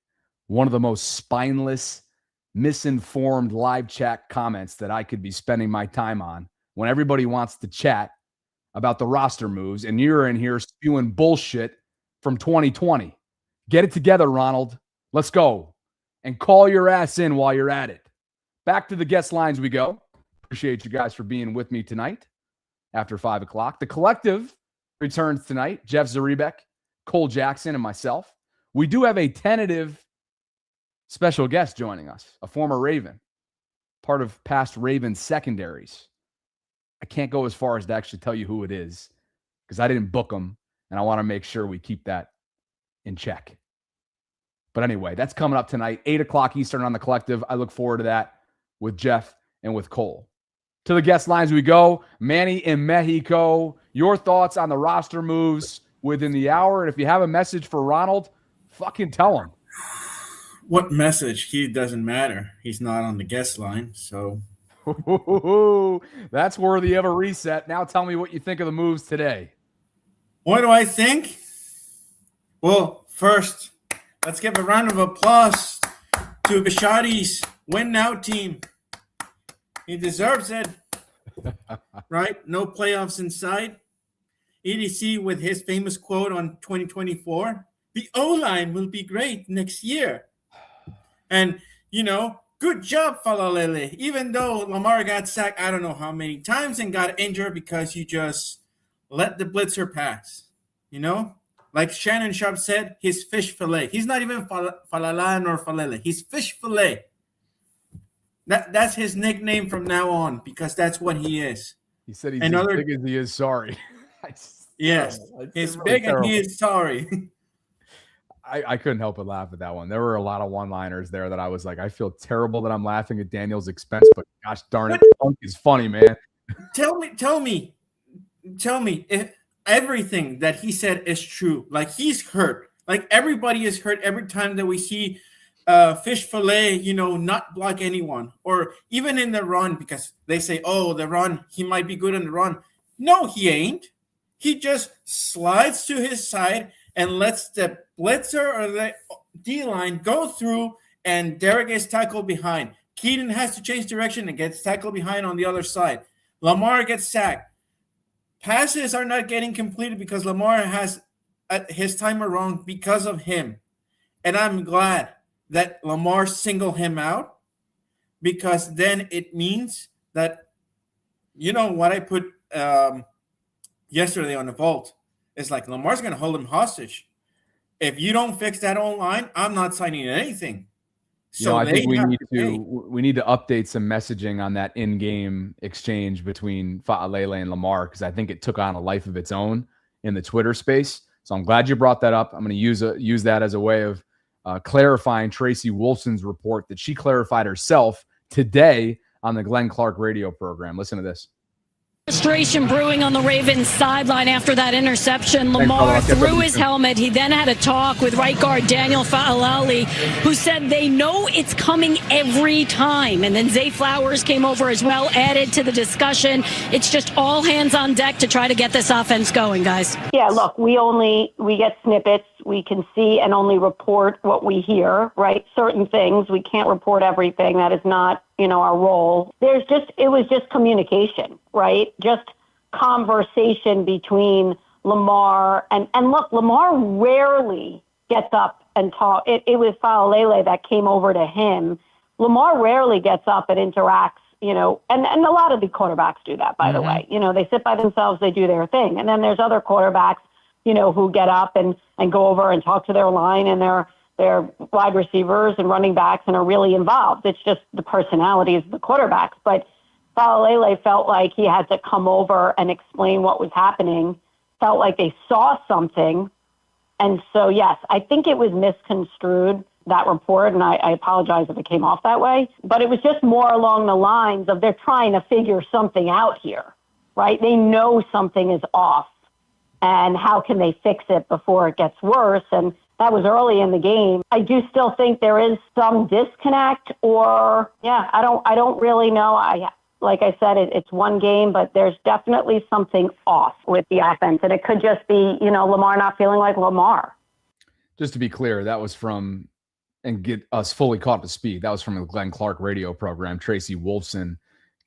one of the most spineless, misinformed live chat comments that I could be spending my time on when everybody wants to chat about the roster moves and you're in here spewing bullshit from 2020. Get it together, Ronald. Let's go. And call your ass in while you're at it. Back to the guest lines we go. Appreciate you guys for being with me tonight after 5 o'clock. The collective returns tonight. Jeff Zaribek, Cole Jackson, and myself. We do have a tentative special guest joining us, a former Raven, part of past Ravens secondaries. I can't go as far as to actually tell you who it is because I didn't book him, and I want to make sure we keep that in check. But anyway, that's coming up tonight, 8 o'clock Eastern on the collective. I look forward to that with Jeff and with Cole. To the guest lines we go. Manny in Mexico, your thoughts on the roster moves within the hour. And if you have a message for Ronald, fucking tell him. What message? He doesn't matter. He's not on the guest line, so. That's worthy of a reset. Now tell me what you think of the moves today. What do I think? Well, first, let's give a round of applause to Bishadi's win now team. He deserves it, right? No playoffs in sight. EDC with his famous quote on 2024, the O-line will be great next year. And, good job, Falalele. Even though Lamar got sacked, I don't know how many times and got injured because you just let the blitzer pass, Like Shannon Sharp said, he's fish fillet. He's not even Falala nor Falele. He's fish fillet. That's his nickname from now on because that's what he is. He said he's as big as he is sorry. Yes, he's really big terrible. And he is sorry. I couldn't help but laugh at that one. There were a lot of one-liners there that I was like, I feel terrible that I'm laughing at Daniel's expense, but gosh darn it, Punk is funny, man. Tell me if everything that he said is true. Like he's hurt. Like everybody is hurt every time that we see fish fillet, not block anyone. Or even in the run, because they say, the run, he might be good in the run. No, he ain't. He just slides to his side and lets the blitzer or the D-line go through, and Derek gets tackled behind. Keaton has to change direction and gets tackled behind on the other side. Lamar gets sacked. Passes are not getting completed because Lamar has his timer wrong because of him. And I'm glad that Lamar singled him out because then it means that, what I put yesterday on the vault is like Lamar's going to hold him hostage. If you don't fix that online, I'm not signing anything. So I think we need to update some messaging on that in-game exchange between Fa'alele and Lamar because I think it took on a life of its own in the Twitter space. So I'm glad you brought that up. I'm going to use that as a way of clarifying Tracy Wolfson's report that she clarified herself today on the Glenn Clark radio program. Listen to this. Frustration brewing on the Ravens sideline after that interception. Lamar threw his helmet. He then had a talk with right guard Daniel Fa'alali, who said they know it's coming every time. And then Zay Flowers came over as well, added to the discussion. It's just all hands on deck to try to get this offense going, guys. Yeah, look, we get snippets. We can see and only report what we hear, right? Certain things. We can't report everything. That is not, our role. It was just communication, right? Just conversation between Lamar and look, Lamar rarely gets up and talk. It was Fa'alele that came over to him. Lamar rarely gets up and interacts, and a lot of the quarterbacks do that, by the way. They sit by themselves, they do their thing. And then there's other quarterbacks, who get up and go over and talk to their line and They're wide receivers and running backs and are really involved. It's just the personalities of the quarterbacks. But Falalele felt like he had to come over and explain what was happening, felt like they saw something. And so, yes, I think it was misconstrued, that report, and I apologize if it came off that way. But it was just more along the lines of they're trying to figure something out here, right? They know something is off, and how can they fix it before it gets worse? And that was early in the game. I do still think there is some disconnect, or, I don't really know. Like I said, it's one game, but there's definitely something off with the offense. And it could just be, Lamar not feeling like Lamar. Just to be clear, that was from, and get us fully caught to speed, that was from the Glenn Clark radio program, Tracy Wolfson,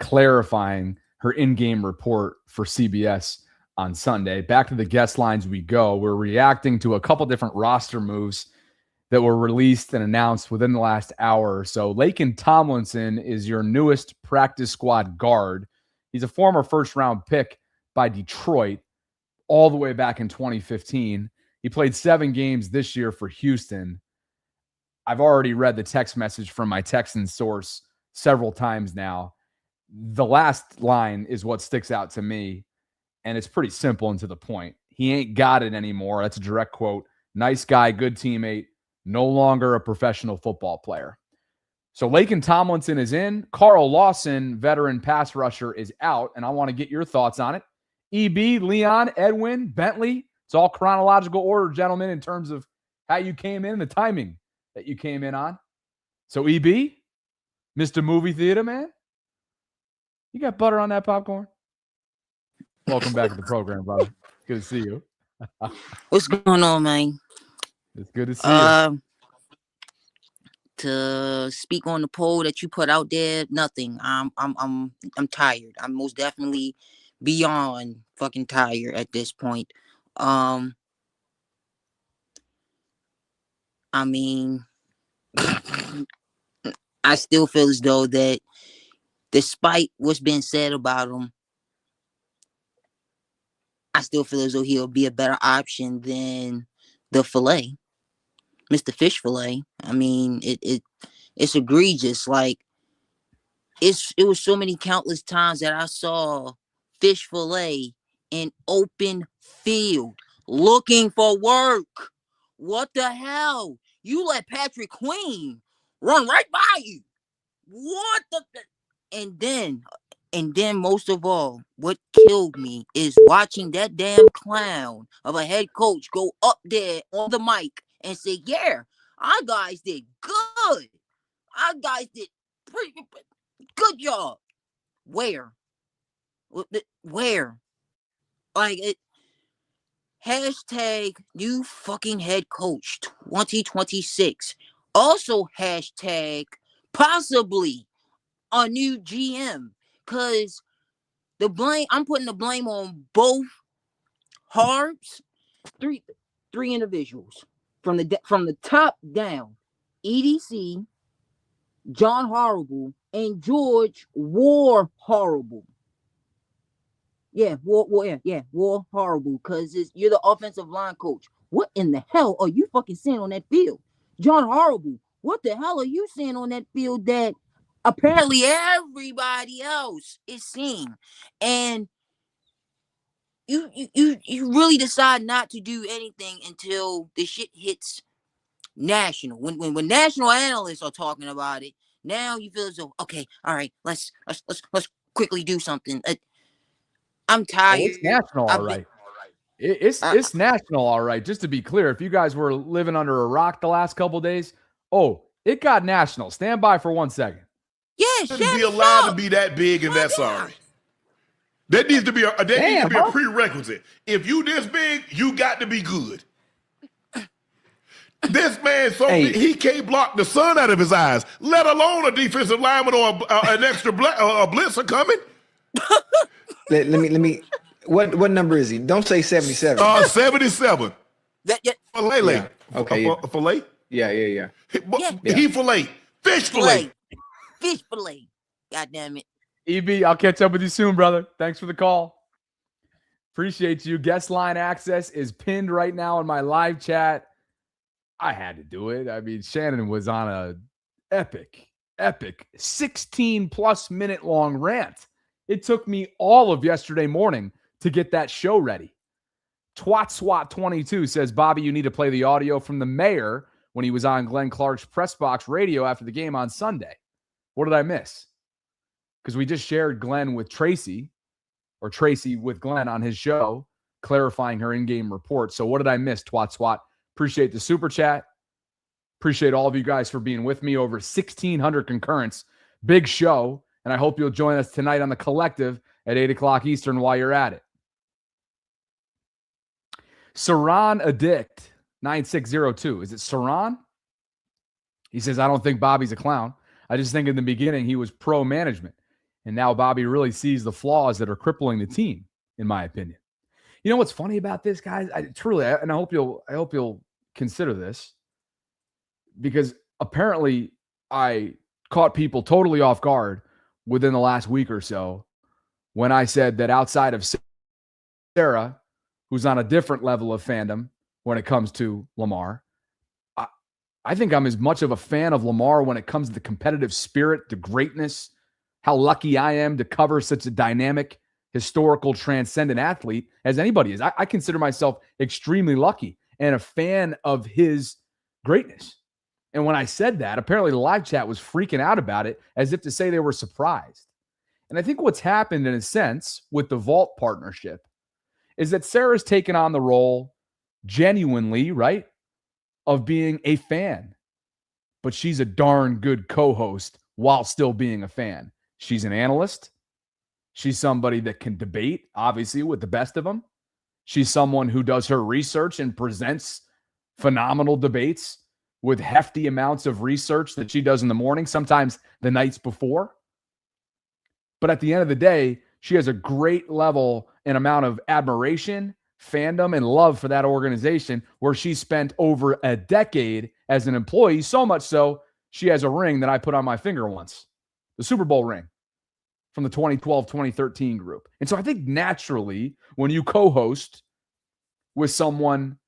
clarifying her in-game report for CBS on Sunday. Back to the guest lines we go. We're reacting to a couple different roster moves that were released and announced within the last hour or so. Laken Tomlinson is your newest practice squad guard. He's a former first-round pick by Detroit all the way back in 2015. He played 7 games this year for Houston. I've already read the text message from my Texan source several times now. The last line is what sticks out to me, and it's pretty simple and to the point. He ain't got it anymore. That's a direct quote. Nice guy, good teammate, no longer a professional football player. So Laken Tomlinson is in. Carl Lawson, veteran pass rusher, is out, and I want to get your thoughts on it. EB, Leon, Edwin, Bentley. It's all chronological order, gentlemen, in terms of how you came in, the timing that you came in on. So EB, Mr. Movie Theater, man, you got butter on that popcorn? Welcome back to the program, brother. Good to see you. What's going on, man? It's good to see you. To speak on the poll that you put out there, nothing. I'm tired. I'm most definitely beyond fucking tired at this point. I mean, I still feel as though that despite what's been said about him, I still feel as though he'll be a better option than the fillet, Mr. Fish Fillet. I mean, it's egregious. Like, it was so many countless times that I saw Fish Fillet in open field looking for work. What the hell? You let Patrick Queen run right by you. What the? And then most of all, what killed me is watching that damn clown of a head coach go up there on the mic and say, yeah, our guys did good. Our guys did pretty good job. Where? Like, it. Hashtag new fucking head coach 2026. Also hashtag possibly a new GM. Cause I'm putting the blame on both Harbs, three individuals from the top down. EDC, John Horrible, and George War Horrible. Yeah, War Horrible, because you're the offensive line coach. What in the hell are you fucking seeing on that field? John Horrible, what the hell are you seeing on that field that apparently everybody else is seeing? And you really decide not to do anything until the shit hits national. When national analysts are talking about it, now you feel as though, okay, all right, let's quickly do something. I'm tired. It's national, all right. It's national, all right. Just to be clear, if you guys were living under a rock the last couple of days, it got national. Stand by for 1 second. Yeah, shouldn't be allowed to be that big and that sorry. That needs to be a prerequisite. If you this big, you got to be good. This man, he can't block the sun out of his eyes, let alone a defensive lineman or an extra blitzer coming. Let me. What number is he? Don't say 77. 77. Filet. Yeah. Okay. Filet. Yeah. He fillet. Fish fillet. Fish fillet. God damn it. EB, I'll catch up with you soon, brother. Thanks for the call. Appreciate you. Guest line access is pinned right now in my live chat. I had to do it. I mean, Shannon was on a epic 16+ minute long rant. It took me all of yesterday morning to get that show ready. TwatSwat22 says, Bobby, you need to play the audio from the mayor when he was on Glenn Clark's press box radio after the game on Sunday. What did I miss? Because we just shared Glenn with Tracy, or Tracy with Glenn on his show, clarifying her in-game report. So what did I miss, TwatSwat? Appreciate the super chat. Appreciate all of you guys for being with me. Over 1,600 concurrents. Big show. And I hope you'll join us tonight on the Collective at 8 o'clock Eastern while you're at it. Saran Addict 9602. Is it Saran? He says, I don't think Bobby's a clown. I just think in the beginning he was pro management. And now Bobby really sees the flaws that are crippling the team, in my opinion. You know what's funny about this, guys? I hope you'll consider this, because apparently I caught people totally off guard within the last week or so when I said that outside of Sarah, who's on a different level of fandom when it comes to Lamar, I think I'm as much of a fan of Lamar when it comes to the competitive spirit, the greatness, how lucky I am to cover such a dynamic, historical, transcendent athlete as anybody is. I consider myself extremely lucky and a fan of his greatness. And when I said that, apparently the live chat was freaking out about it as if to say they were surprised. And I think what's happened in a sense with the Vault partnership is that Sarah's taken on the role genuinely, right, of being a fan. But she's a darn good co-host while still being a fan. She's an analyst. She's somebody that can debate, obviously, with the best of them. She's someone who does her research and presents phenomenal debates with hefty amounts of research that she does in the morning, sometimes the nights before. But at the end of the day, she has a great level and amount of admiration, fandom, and love for that organization, where she spent over a decade as an employee, so much so she has a ring that I put on my finger once, the Super Bowl ring from the 2012-2013 group. And so I think naturally, when you co-host with someone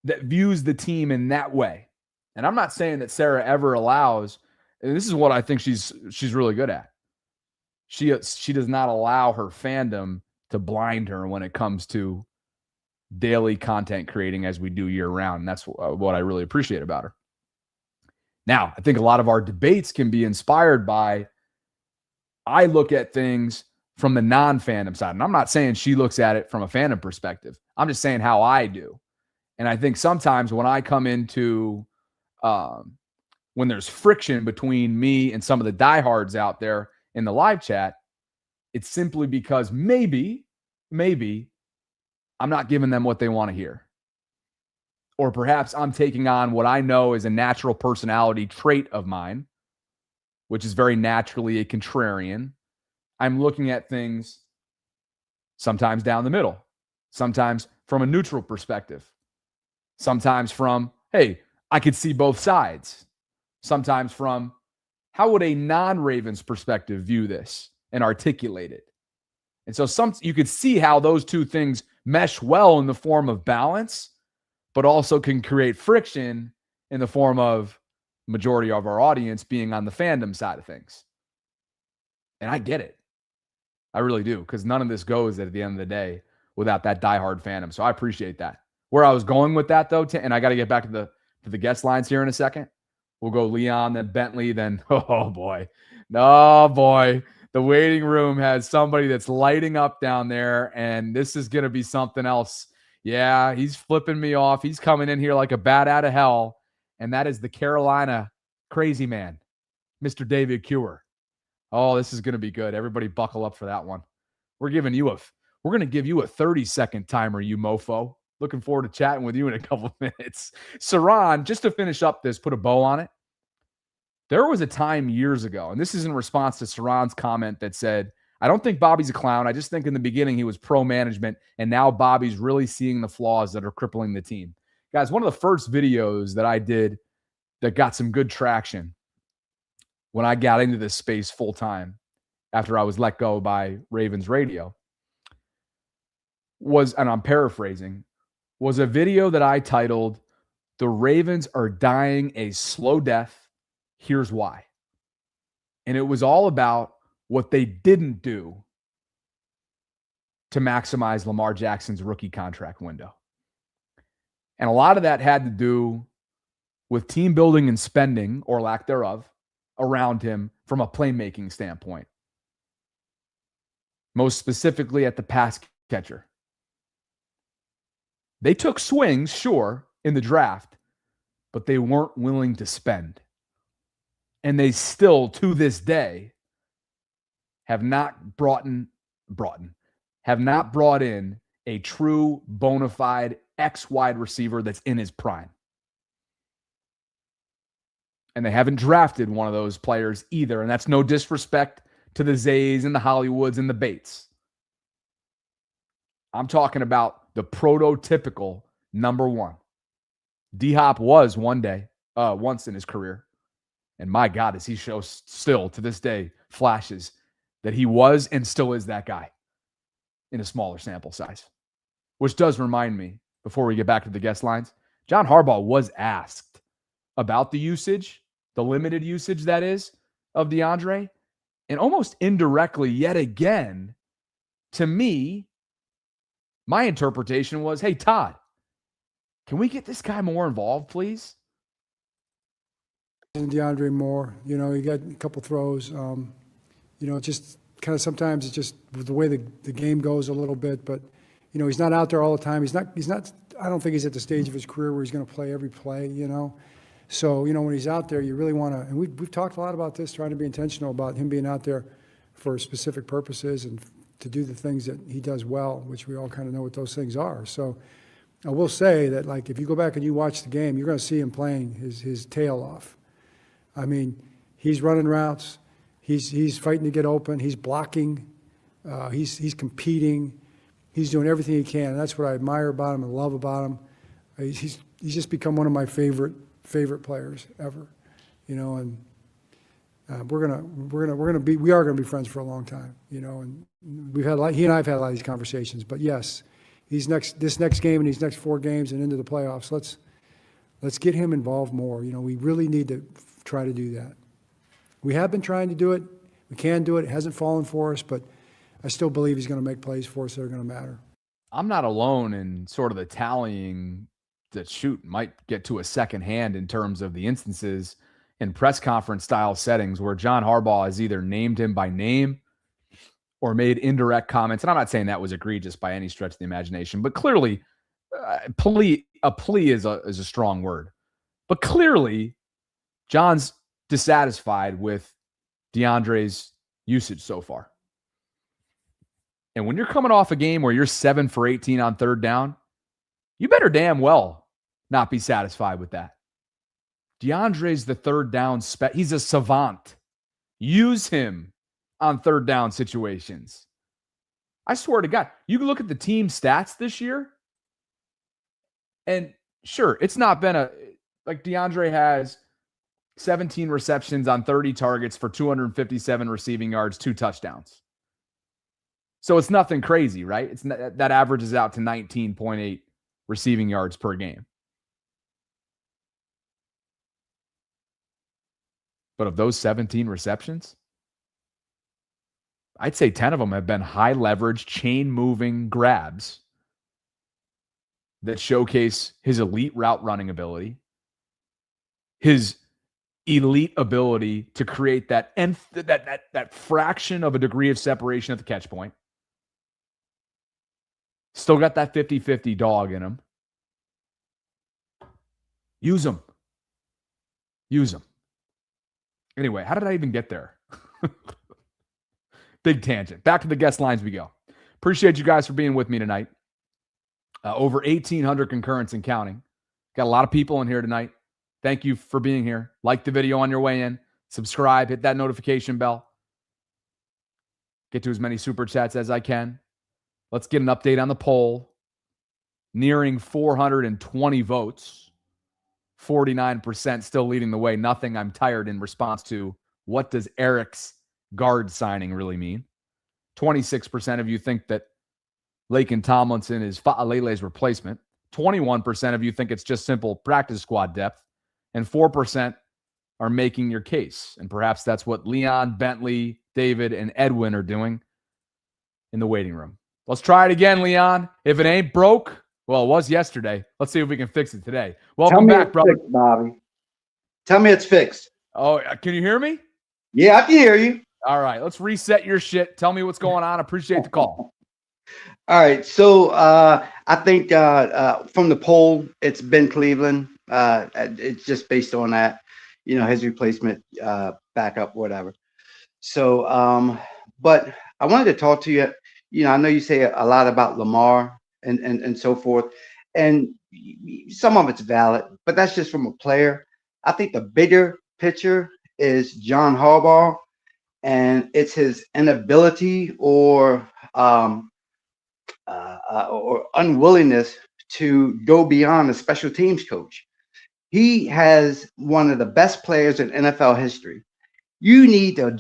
that views the team in that way, and I'm not saying that Sarah ever allows, and this is what I think she's really good at. She does not allow her fandom to blind her when it comes to daily content creating as we do year round. And that's what I really appreciate about her. Now, I think a lot of our debates can be inspired by, I look at things from the non-fandom side. And I'm not saying she looks at it from a fandom perspective. I'm just saying how I do. And I think sometimes when I come into, when there's friction between me and some of the diehards out there in the live chat, it's simply because maybe I'm not giving them what they want to hear. Or perhaps I'm taking on what I know is a natural personality trait of mine, which is very naturally a contrarian. I'm looking at things sometimes down the middle, sometimes from a neutral perspective, sometimes from, hey, I could see both sides, sometimes from, how would a non-Ravens perspective view this and articulate it? And so you could see how those two things mesh well in the form of balance, but also can create friction in the form of majority of our audience being on the fandom side of things. And I get it. I really do, because none of this goes at the end of the day without that diehard fandom. So I appreciate that. Where I was going with that, though, and I got to get back to the guest lines here in a second. We'll go Leon, then Bentley, then, oh, boy. The waiting room has somebody that's lighting up down there, and this is going to be something else. Yeah, he's flipping me off. He's coming in here like a bat out of hell, and that is the Carolina crazy man, Mr. David Cure. Oh, this is going to be good. Everybody buckle up for that one. We're going to give you a 30-second timer, you mofo. Looking forward to chatting with you in a couple of minutes. Saran, just to finish up this, put a bow on it. There was a time years ago, and this is in response to Saran's comment that said, I don't think Bobby's a clown. I just think in the beginning he was pro-management, and now Bobby's really seeing the flaws that are crippling the team. Guys, one of the first videos that I did that got some good traction when I got into this space full-time after I was let go by Ravens Radio was, and I'm paraphrasing, was a video that I titled The Ravens are dying a slow death. Here's why. And it was all about what they didn't do to maximize Lamar Jackson's rookie contract window. And a lot of that had to do with team building and spending, or lack thereof, around him from a playmaking standpoint. Most specifically at the pass catcher. They took swings, sure, in the draft, but they weren't willing to spend. And they still, to this day, have not brought in a true bona fide X wide receiver that's in his prime. And they haven't drafted one of those players either. And that's no disrespect to the Zays and the Hollywoods and the Bates. I'm talking about the prototypical number one. D-Hop was once in his career. And my God, does he show still to this day flashes that he was and still is that guy in a smaller sample size. Which does remind me, before we get back to the guest lines, John Harbaugh was asked about the usage, the limited usage that is, of DeAndre. And almost indirectly, yet again, to me, my interpretation was, hey, Todd, can we get this guy more involved, please? And DeAndre Moore, you got a couple throws. Just kind of sometimes it's just the way the game goes a little bit. But, he's not out there all the time. He's not. I don't think he's at the stage of his career where he's going to play every play, So, when he's out there, you really want to, and we've talked a lot about this, trying to be intentional about him being out there for specific purposes and to do the things that he does well, which we all kind of know what those things are. So I will say that, like, if you go back and you watch the game, you're going to see him playing his tail off. I mean, he's running routes. He's fighting to get open. He's blocking. He's competing. He's doing everything he can. And that's what I admire about him and love about him. He's just become one of my favorite players ever, and we are gonna be friends for a long time, and he and I have had a lot of these conversations. But yes, this next game and these next 4 games and into the playoffs, let's get him involved more. We really need to try to do that. We have been trying to do it. We can do it. It hasn't fallen for us, but I still believe he's going to make plays for us that are going to matter. I'm not alone in sort of the tallying that might get to a second hand in terms of the instances in press conference style settings where John Harbaugh has either named him by name or made indirect comments. And I'm not saying that was egregious by any stretch of the imagination, but clearly a plea is a strong word. But clearly John's dissatisfied with DeAndre's usage so far. And when you're coming off a game where you're 7 for 18 on third down, you better damn well not be satisfied with that. DeAndre's the third down he's a savant. Use him on third down situations. I swear to God, you can look at the team stats this year, and sure, it's not been like DeAndre has 17 receptions on 30 targets for 257 receiving yards, 2 touchdowns. So it's nothing crazy, right? That averages out to 19.8 receiving yards per game. But of those 17 receptions, I'd say 10 of them have been high leverage, chain moving grabs that showcase his elite route running ability, his elite ability to create that fraction of a degree of separation at the catch point. Still got that 50-50 dog in him. Use him. Use him. Anyway, how did I even get there? Big tangent. Back to the guest lines we go. Appreciate you guys for being with me tonight. Over 1,800 concurrents and counting. Got a lot of people in here tonight. Thank you for being here. Like the video on your way in. Subscribe. Hit that notification bell. Get to as many super chats as I can. Let's get an update on the poll. Nearing 420 votes. 49% still leading the way. Nothing I'm tired in response to what does Eric's guard signing really mean? 26% of you think that Laken Tomlinson is Fa'alele's replacement. 21% of you think it's just simple practice squad depth, and 4% are making your case. And perhaps that's what Leon, Bentley, David, and Edwin are doing in the waiting room. Let's try it again, Leon. If it ain't broke, well, it was yesterday. Let's see if we can fix it today. Welcome back, brother. Fixed, Bobby. Tell me it's fixed. Oh, can you hear me? Yeah, I can hear you. All right, let's reset your shit. Tell me what's going on. Appreciate the call. All right, so I think from the poll, it's Ben Cleveland. It's just based on that, his replacement, backup, whatever. So, but I wanted to talk to you. I know you say a lot about Lamar and so forth, and some of it's valid, but that's just from a player. I think the bigger picture is John Harbaugh, and it's his inability or unwillingness to go beyond a special teams coach. He has one of the best players in NFL history. You need to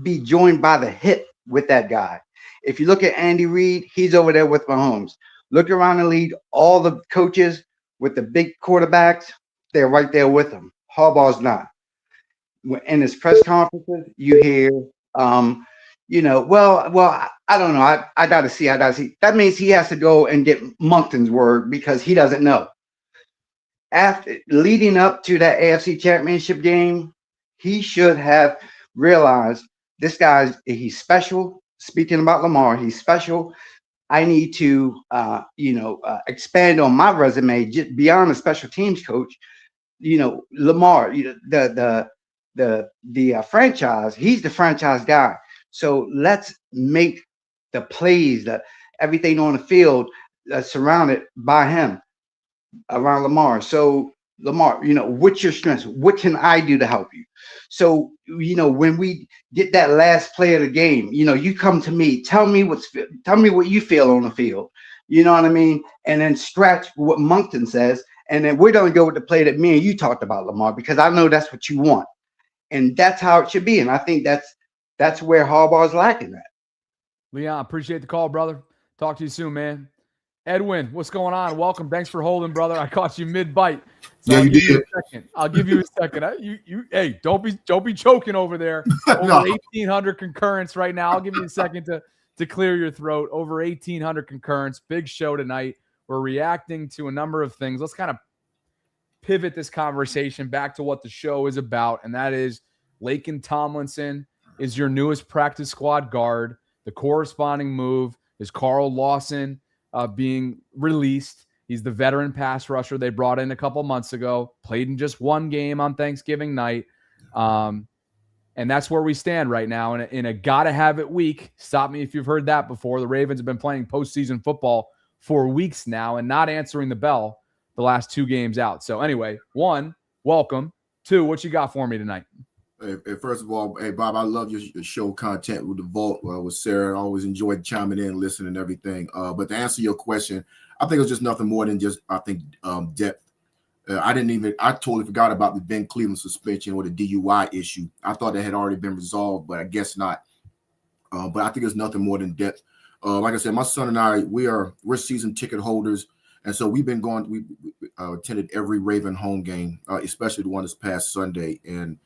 be joined by the hip with that guy. If you look at Andy Reid, he's over there with Mahomes. Look around the league, all the coaches with the big quarterbacks, they're right there with him. Harbaugh's not. In his press conferences, you hear, well, I don't know. I got to see. That means he has to go and get Moncton's word because he doesn't know. After leading up to that AFC Championship game, he should have realized this he's special. Speaking about Lamar, he's special. I need to, expand on my resume just beyond a special teams coach. Lamar, the franchise, he's the franchise guy. So let's make the plays, everything on the field surrounded by him around Lamar. So Lamar, what's your strengths? What can I do to help you? So, when we get that last play of the game, you come to me, tell me what you feel on the field. You know what I mean? And then scratch what Moncton says. And then we're going to go with the play that me and you talked about, Lamar, because I know that's what you want. And that's how it should be. And I think that's where Harbaugh's lacking that. Leon, appreciate the call, brother. Talk to you soon, man. Edwin, what's going on? Welcome. Thanks for holding, brother. I caught you mid-bite. So yeah, you did. I'll give you a second. Hey, don't be choking over there. Over No. 1,800 concurrence right now. I'll give you a second to clear your throat. Over 1,800 concurrence. Big show tonight. We're reacting to a number of things. Let's kind of pivot this conversation back to what the show is about, and that is Laken Tomlinson is your newest practice squad guard. The corresponding move is Carl Lawson being released. He's the veteran pass rusher they brought in a couple months ago, played in just one game on Thanksgiving night. And that's where we stand right now in a gotta-have-it week. Stop me if you've heard that before. The Ravens have been playing postseason football for weeks now and not answering the bell the last two games out. So anyway, 1, welcome. 2, what you got for me tonight? Hey, first of all, hey, Bob, I love your show content with the Vault with Sarah. I always enjoyed chiming in, listening, and everything. But to answer your question, I think it was just nothing more than just, depth. I totally forgot about the Ben Cleveland suspension or the DUI issue. I thought that had already been resolved, but I guess not. But I think it's nothing more than depth. Like I said, my son and I, we're season ticket holders. And so we've been going, we attended every Raven home game, especially the one this past Sunday. And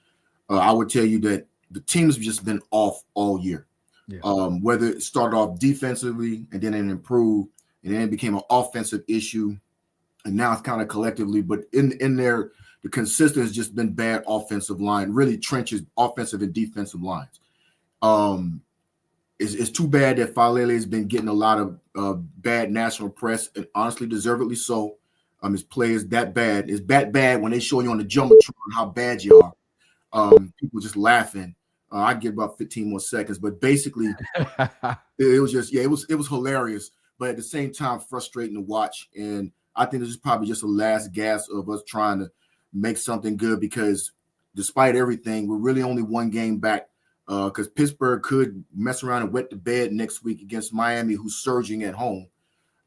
I would tell you that the team's just been off all year. Yeah. Whether it started off defensively and then it improved and then it became an offensive issue. And now it's kind of collectively, but in there, the consistency has just been bad offensive line, really trenches, offensive and defensive lines. It's too bad that Falele has been getting a lot of bad national press, and honestly, deservedly so. His play is that bad. It's that bad when they show you on the jumbotron how bad you are. People just laughing. I give about 15 more seconds, but basically, it was just it was hilarious, but at the same time frustrating to watch. And I think this is probably just a last gasp of us trying to make something good because despite everything, we're really only one game back. Because Pittsburgh could mess around and wet the bed next week against Miami, who's surging at home.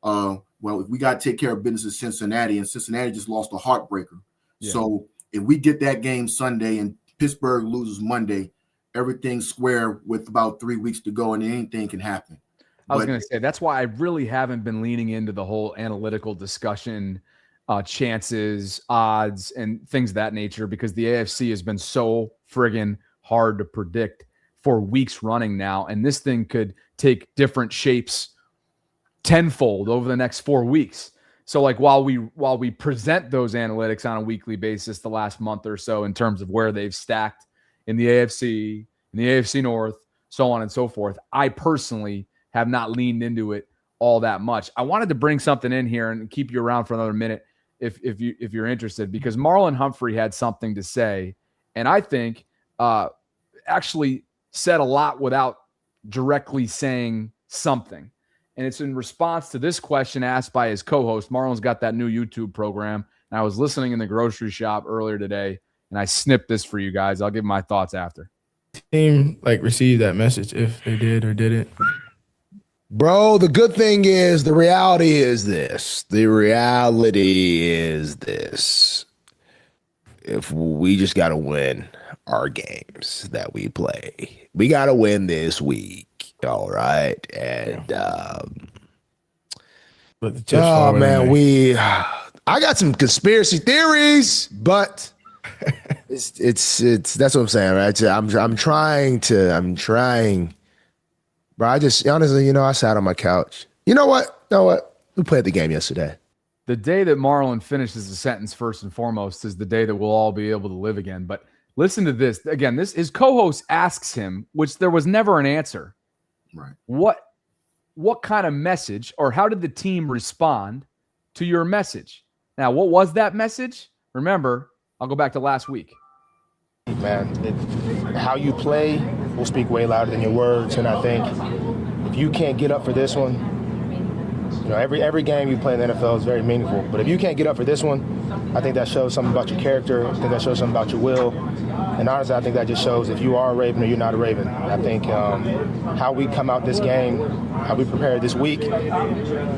Well, we got to take care of business in Cincinnati, and Cincinnati just lost a heartbreaker. Yeah. So if we get that game Sunday and Pittsburgh loses Monday, everything's square with about 3 weeks to go, and anything can happen. I was going to say, that's why I really haven't been leaning into the whole analytical discussion, chances, odds, and things of that nature, because the AFC has been so friggin' hard to predict for weeks running now. And this thing could take different shapes tenfold over the next 4 weeks. So like while we present those analytics on a weekly basis the last month or so in terms of where they've stacked in the AFC, in the AFC North, so on and so forth, I personally have not leaned into it all that much. I wanted to bring something in here and keep you around for another minute if you're interested, because Marlon Humphrey had something to say, and I think actually said a lot without directly saying something. And it's in response to this question asked by his co-host. Marlon's got that new YouTube program, and I was listening in the grocery shop earlier today, and I snipped this for you guys. I'll give my thoughts after. Team received that message if they did or didn't. Bro, the good thing is the reality is this. If we just got to win our games that we play, we got to win this week. All right. And, I got some conspiracy theories, but it's that's what I'm saying, right? I'm trying. Bro, I just honestly, I sat on my couch. You know what? We played the game yesterday. The day that Marlon finishes the sentence, first and foremost, is the day that we'll all be able to live again. But listen to this. Again, his co-host asks him, which there was never an answer. Right. What kind of message, or how did the team respond to your message? Now, what was that message? Remember, I'll go back to last week. Man, how you play will speak way louder than your words, and I think if you can't get up for this one, every game you play in the NFL is very meaningful, but if you can't get up for this one, I think that shows something about your character. I think that shows something about your will, and honestly, I think that just shows if you are a Raven or you're not a Raven. I think how we come out this game, how we prepare this week,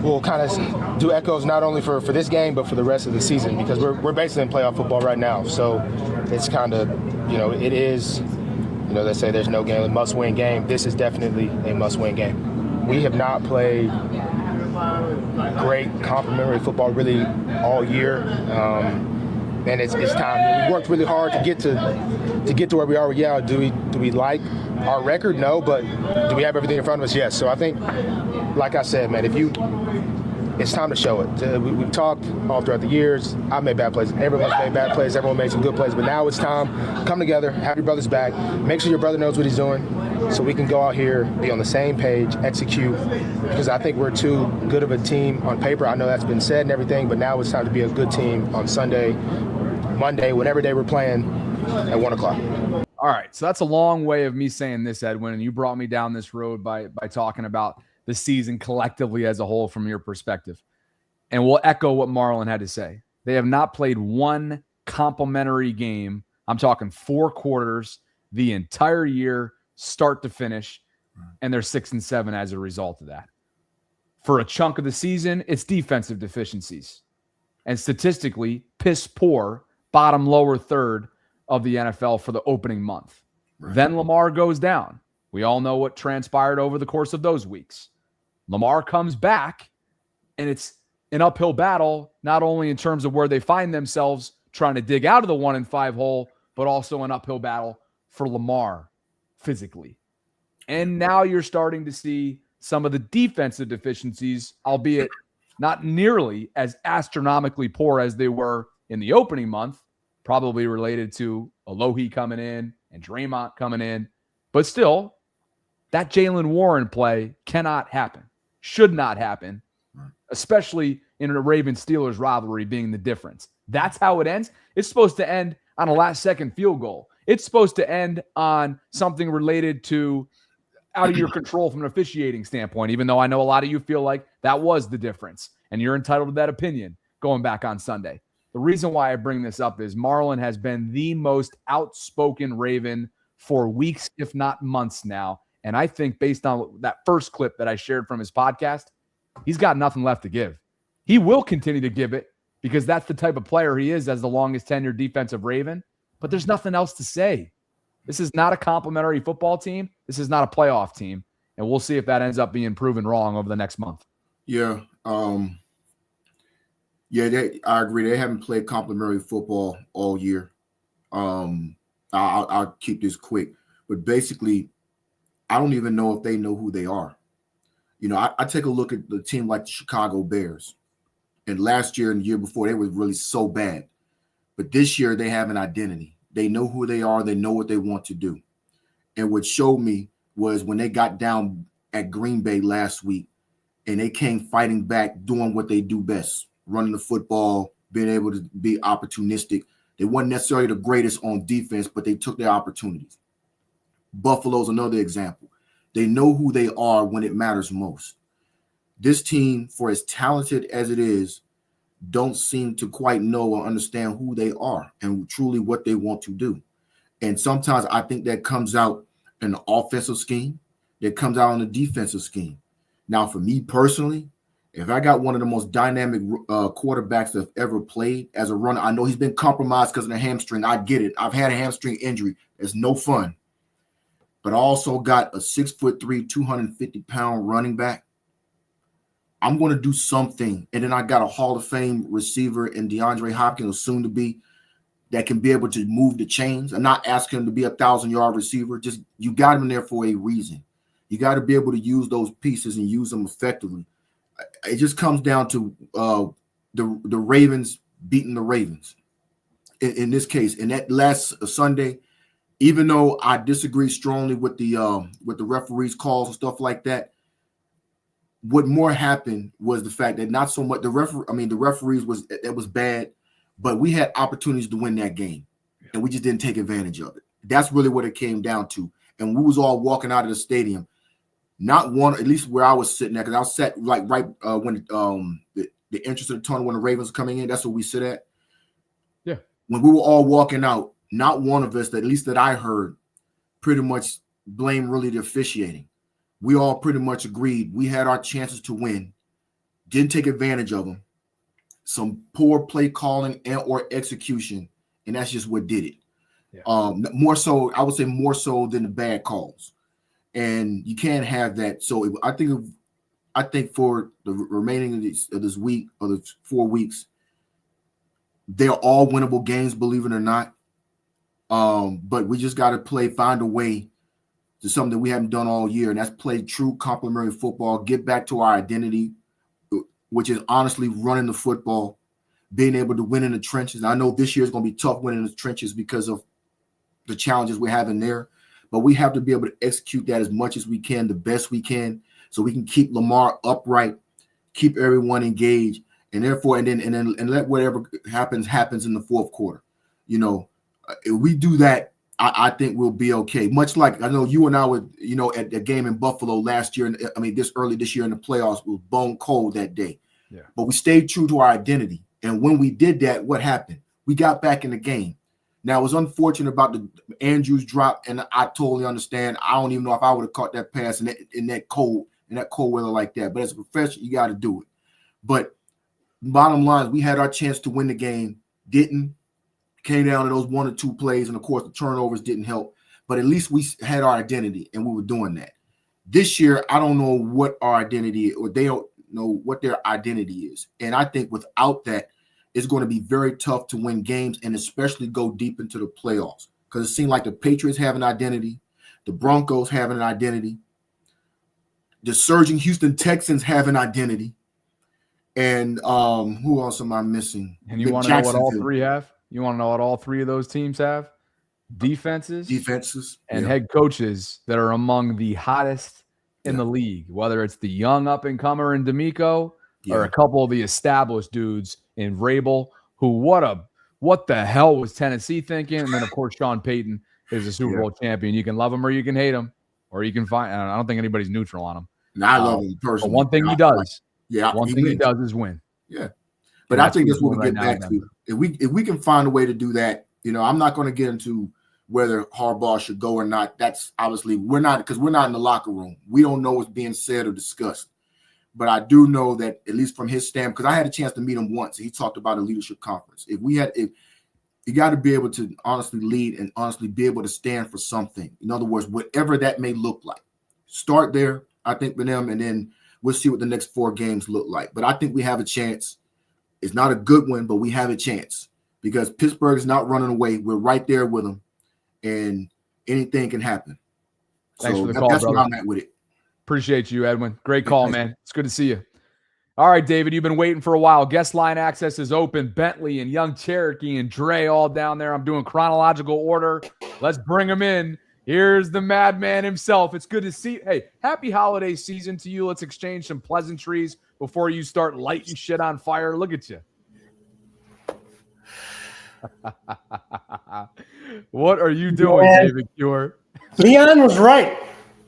will kind of do echoes not only for this game, but for the rest of the season, because we're basically in playoff football right now, so it's kind of, it is, they say there's no game, a must-win game. This is definitely a must-win game. We have not played great complimentary football really all year, and it's time. We worked really hard to get to where we are. Yeah, do we like our record? No, but do we have everything in front of us? Yes. So I think, like I said, man, it's time to show it. We've talked all throughout the years. I've made bad plays. Everyone's made bad plays. Everyone made some good plays. But now it's time. Come together. Have your brother's back. Make sure your brother knows what he's doing, so we can go out here, be on the same page, execute. Because I think we're too good of a team on paper. I know that's been said and everything, but now it's time to be a good team on Sunday, Monday, whatever day we're playing at 1 o'clock. All right. So that's a long way of me saying this, Edwin, and you brought me down this road by talking about the season collectively as a whole from your perspective. And we'll echo what Marlon had to say. They have not played one complimentary game. I'm talking 4 quarters the entire year, start to finish, and they're 6-7 as a result of that. For a chunk of the season, it's defensive deficiencies. And statistically, piss poor, bottom lower third of the NFL for the opening month. Right. Then Lamar goes down. We all know what transpired over the course of those weeks. Lamar comes back, and it's an uphill battle, not only in terms of where they find themselves trying to dig out of the 1-5 hole, but also an uphill battle for Lamar physically. And now you're starting to see some of the defensive deficiencies, albeit not nearly as astronomically poor as they were in the opening month, probably related to Alohi coming in and Draymond coming in. But still, that Jaylen Warren play cannot happen, should not happen, especially in a Ravens-Steelers rivalry being the difference. That's how it ends. It's supposed to end on a last-second field goal. It's supposed to end on something related to out of your control from an officiating standpoint, even though I know a lot of you feel like that was the difference, and you're entitled to that opinion going back on Sunday. The reason why I bring this up is Marlon has been the most outspoken Raven for weeks, if not months now, and I think based on that first clip that I shared from his podcast, he's got nothing left to give. He will continue to give it because that's the type of player he is as the longest tenured defensive Raven, but there's nothing else to say. This is not a complimentary football team. This is not a playoff team. And we'll see if that ends up being proven wrong over the next month. Yeah. I agree. They haven't played complementary football all year. I'll keep this quick. But basically, I don't even know if they know who they are. I take a look at the team like the Chicago Bears. And last year and the year before, they were really so bad. But this year, they have an identity. They know who they are. They know what they want to do. And what showed me was when they got down at Green Bay last week and they came fighting back, doing what they do best, running the football, being able to be opportunistic. They weren't necessarily the greatest on defense, but they took their opportunities. Buffalo's another example. They know who they are when it matters most. This team, for as talented as it is, don't seem to quite know or understand who they are and truly what they want to do. And sometimes I think that comes out in the offensive scheme, that comes out in the defensive scheme. Now, for me personally, if I got one of the most dynamic quarterbacks that have ever played as a runner, I know he's been compromised because of the hamstring. I get it. I've had a hamstring injury. It's no fun. But I also got a 6'3", 250-pound running back. I'm going to do something. And then I got a Hall of Fame receiver in DeAndre Hopkins, or soon to be, that can be able to move the chains. I'm not asking him to be a 1,000-yard receiver. Just you got him in there for a reason. You got to be able to use those pieces and use them effectively. It just comes down to the Ravens beating the Ravens in this case. And that last Sunday, even though I disagree strongly with the referees' calls and stuff like that, what more happened was the fact that not so much the referees was bad, but we had opportunities to win that game, and we just didn't take advantage of it. That's really what it came down to. And we was all walking out of the stadium. Not one, at least where I was sitting at, because I was sat like right when the entrance of the tunnel when the Ravens were coming in. That's where we sit at. Yeah. When we were all walking out, not one of us, at least that I heard, pretty much blamed really the officiating. We all pretty much agreed we had our chances to win, didn't take advantage of them. Some poor play calling and or execution, and that's just what did it. Yeah. More so, I would say more so than the bad calls. And you can't have that. So I think for the remaining of this week or the 4 weeks, they're all winnable games, believe it or not. But we just got to find a way to something that we haven't done all year, and that's play true complementary football, get back to our identity, which is honestly running the football, being able to win in the trenches. I know this year is going to be tough winning in the trenches because of the challenges we're having there. But we have to be able to execute that as much as we can, the best we can, so we can keep Lamar upright, keep everyone engaged, and therefore, and let whatever happens in the fourth quarter. If we do that, I think we'll be okay. Much like I know you and I were, at the game in Buffalo last year, this year in the playoffs, was bone cold that day. Yeah. But we stayed true to our identity, and when we did that, what happened? We got back in the game. Now, it was unfortunate about the Andrews drop, and I totally understand. I don't even know if I would have caught that pass in that cold weather like that. But as a professional, you got to do it. But bottom line is we had our chance to win the game, didn't. Came down to those 1 or 2 plays, and, of course, the turnovers didn't help. But at least we had our identity, and we were doing that. This year, I don't know what our identity is, or they don't know what their identity is. And I think without that, it's going to be very tough to win games and especially go deep into the playoffs, because it seems like the Patriots have an identity, the Broncos have an identity, the surging Houston Texans have an identity, and who else am I missing? And you want to know what all three have? You want to know what all three of those teams have? Defenses, and head coaches that are among the hottest in the league, whether it's the young up-and-comer in D'Amico or a couple of the established dudes in Vrabel, who what the hell was Tennessee thinking? And then, of course, Sean Payton is a Super Bowl champion. You can love him or you can hate him, or you can find – I don't think anybody's neutral on him. No, I love him personally. But one thing he does is win. Yeah. But I think that's what we get back to. If we can find a way to do that, I'm not going to get into whether Harbaugh should go or not. That's obviously we're not, because we're not in the locker room. We don't know what's being said or discussed. But I do know that, at least from his stand, because I had a chance to meet him once. He talked about a leadership conference. If you got to be able to honestly lead and honestly be able to stand for something. In other words, whatever that may look like, start there I think, for them, and then we'll see what the next 4 games look like. But I think we have a chance. It's not a good one, but we have a chance because Pittsburgh is not running away. We're right there with them, and anything can happen. Thanks so for the call, that's brother. where I'm at with it. Appreciate you, Edwin. Great call, man. It's good to see you. All right, David, you've been waiting for a while. Guest line access is open. Bentley and Young Cherokee and Dre all down there. I'm doing chronological order. Let's bring them in. Here's the madman himself. It's good to see. Hey, happy holiday season to you. Let's exchange some pleasantries before you start lighting shit on fire. Look at you. What are you doing, David Cure? Leon was right.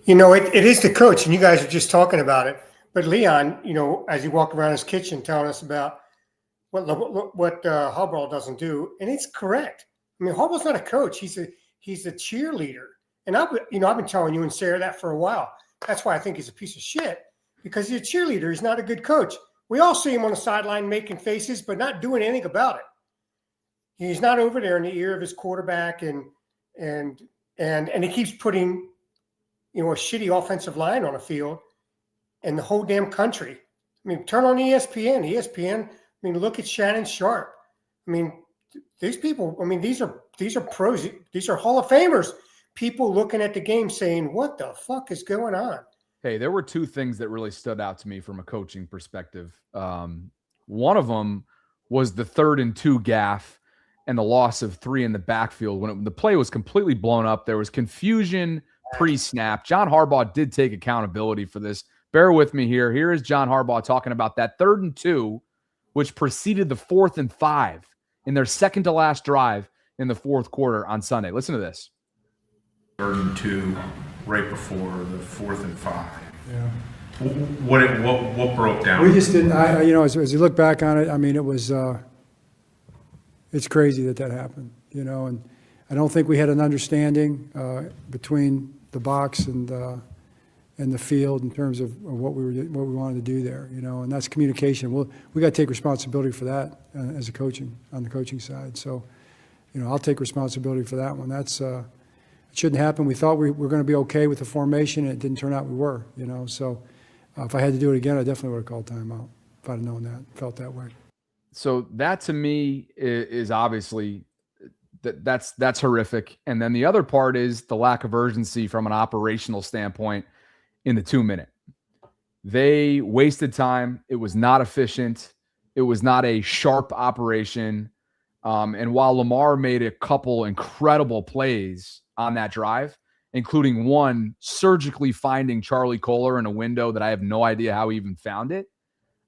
You know, it is the coach, and you guys are just talking about it. But Leon, you know, as he walked around his kitchen telling us about what Harbaugh doesn't do, and it's correct. I mean, Harbaugh's not a coach; he's a cheerleader. And I've been telling you and Sarah that for a while. That's why I think he's a piece of shit, because he's a cheerleader. He's not a good coach. We all see him on the sideline making faces, but not doing anything about it. He's not over there in the ear of his quarterback, and he keeps putting, you know, a shitty offensive line on the field, and the whole damn country. I mean, turn on ESPN. ESPN. I mean, look at Shannon Sharp. I mean, these people. I mean, these are pros. These are Hall of Famers. People looking at the game saying, "What the fuck is going on?" Hey, there were 2 things that really stood out to me from a coaching perspective. One of them was the 3rd and 2 gaffe and the loss of 3 in the backfield when the play was completely blown up. There was confusion pre-snap. John Harbaugh did take accountability for this. Bear with me here. Here is John Harbaugh talking about that 3rd and 2, which preceded the 4th and 5 in their second to last drive in the 4th quarter on Sunday. Listen to this. 3rd and 2, right before the 4th and 5. Yeah. What broke down? We just didn't. As you look back on it, I mean, it was. It's crazy that happened, you know, and I don't think we had an understanding between the box and the field in terms of what we wanted to do there, you know, and that's communication. We got to take responsibility for that on the coaching side. So, you know, I'll take responsibility for that one. That's it shouldn't happen. We thought we were going to be okay with the formation, and it didn't turn out we were, you know. So if I had to do it again, I definitely would have called timeout if I'd have known that, felt that way. So that to me is obviously that's horrific. And then the other part is the lack of urgency from an operational standpoint in the 2-minute. They wasted time. It was not efficient. It was not a sharp operation. And while Lamar made a couple incredible plays on that drive, including one surgically finding Charlie Kohler in a window that I have no idea how he even found it.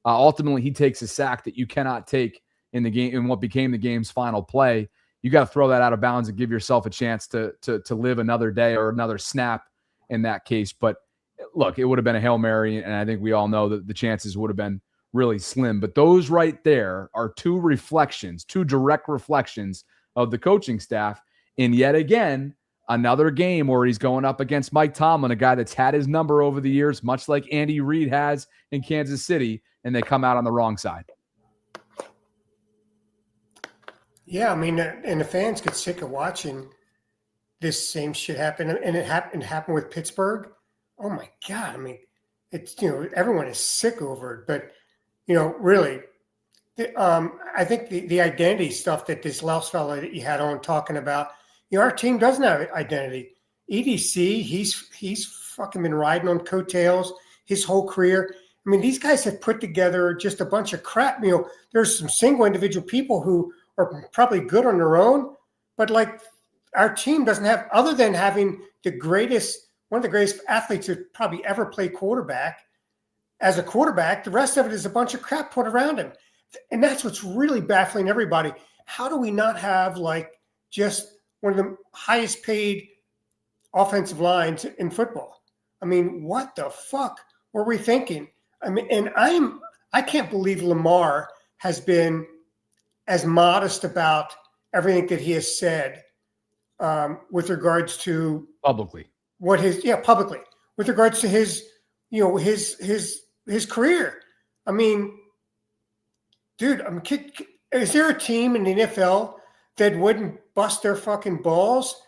Ultimately, he takes a sack that you cannot take in the game, in what became the game's final play. You got to throw that out of bounds and give yourself a chance to live another day or another snap in that case. But look, it would have been a Hail Mary, and I think we all know that the chances would have been really slim. But those right there are 2 direct reflections of the coaching staff. And yet again, another game where he's going up against Mike Tomlin, a guy that's had his number over the years, much like Andy Reid has in Kansas City, and they come out on the wrong side. Yeah, I mean, and the fans get sick of watching this same shit happen, and it happened with Pittsburgh. Oh my God! I mean, it's, you know, everyone is sick over it, but you know, really, I think the identity stuff that this Laus fellow that you had on talking about, you know, our team doesn't have identity. EDC, he's fucking been riding on coattails his whole career. I mean, these guys have put together just a bunch of crap. You know, there's some single individual people who are probably good on their own, but like our team doesn't have, other than having one of the greatest athletes to probably ever play quarterback. As a quarterback, the rest of it is a bunch of crap put around him. And that's what's really baffling everybody. How do we not have like just one of the highest paid offensive lines in football? I mean, what the fuck were we thinking? I mean, and I can't believe Lamar has been as modest about everything that he has said with regards to publicly publicly with regards to his, you know, his career. I mean, dude, is there a team in the NFL that wouldn't bust their fucking balls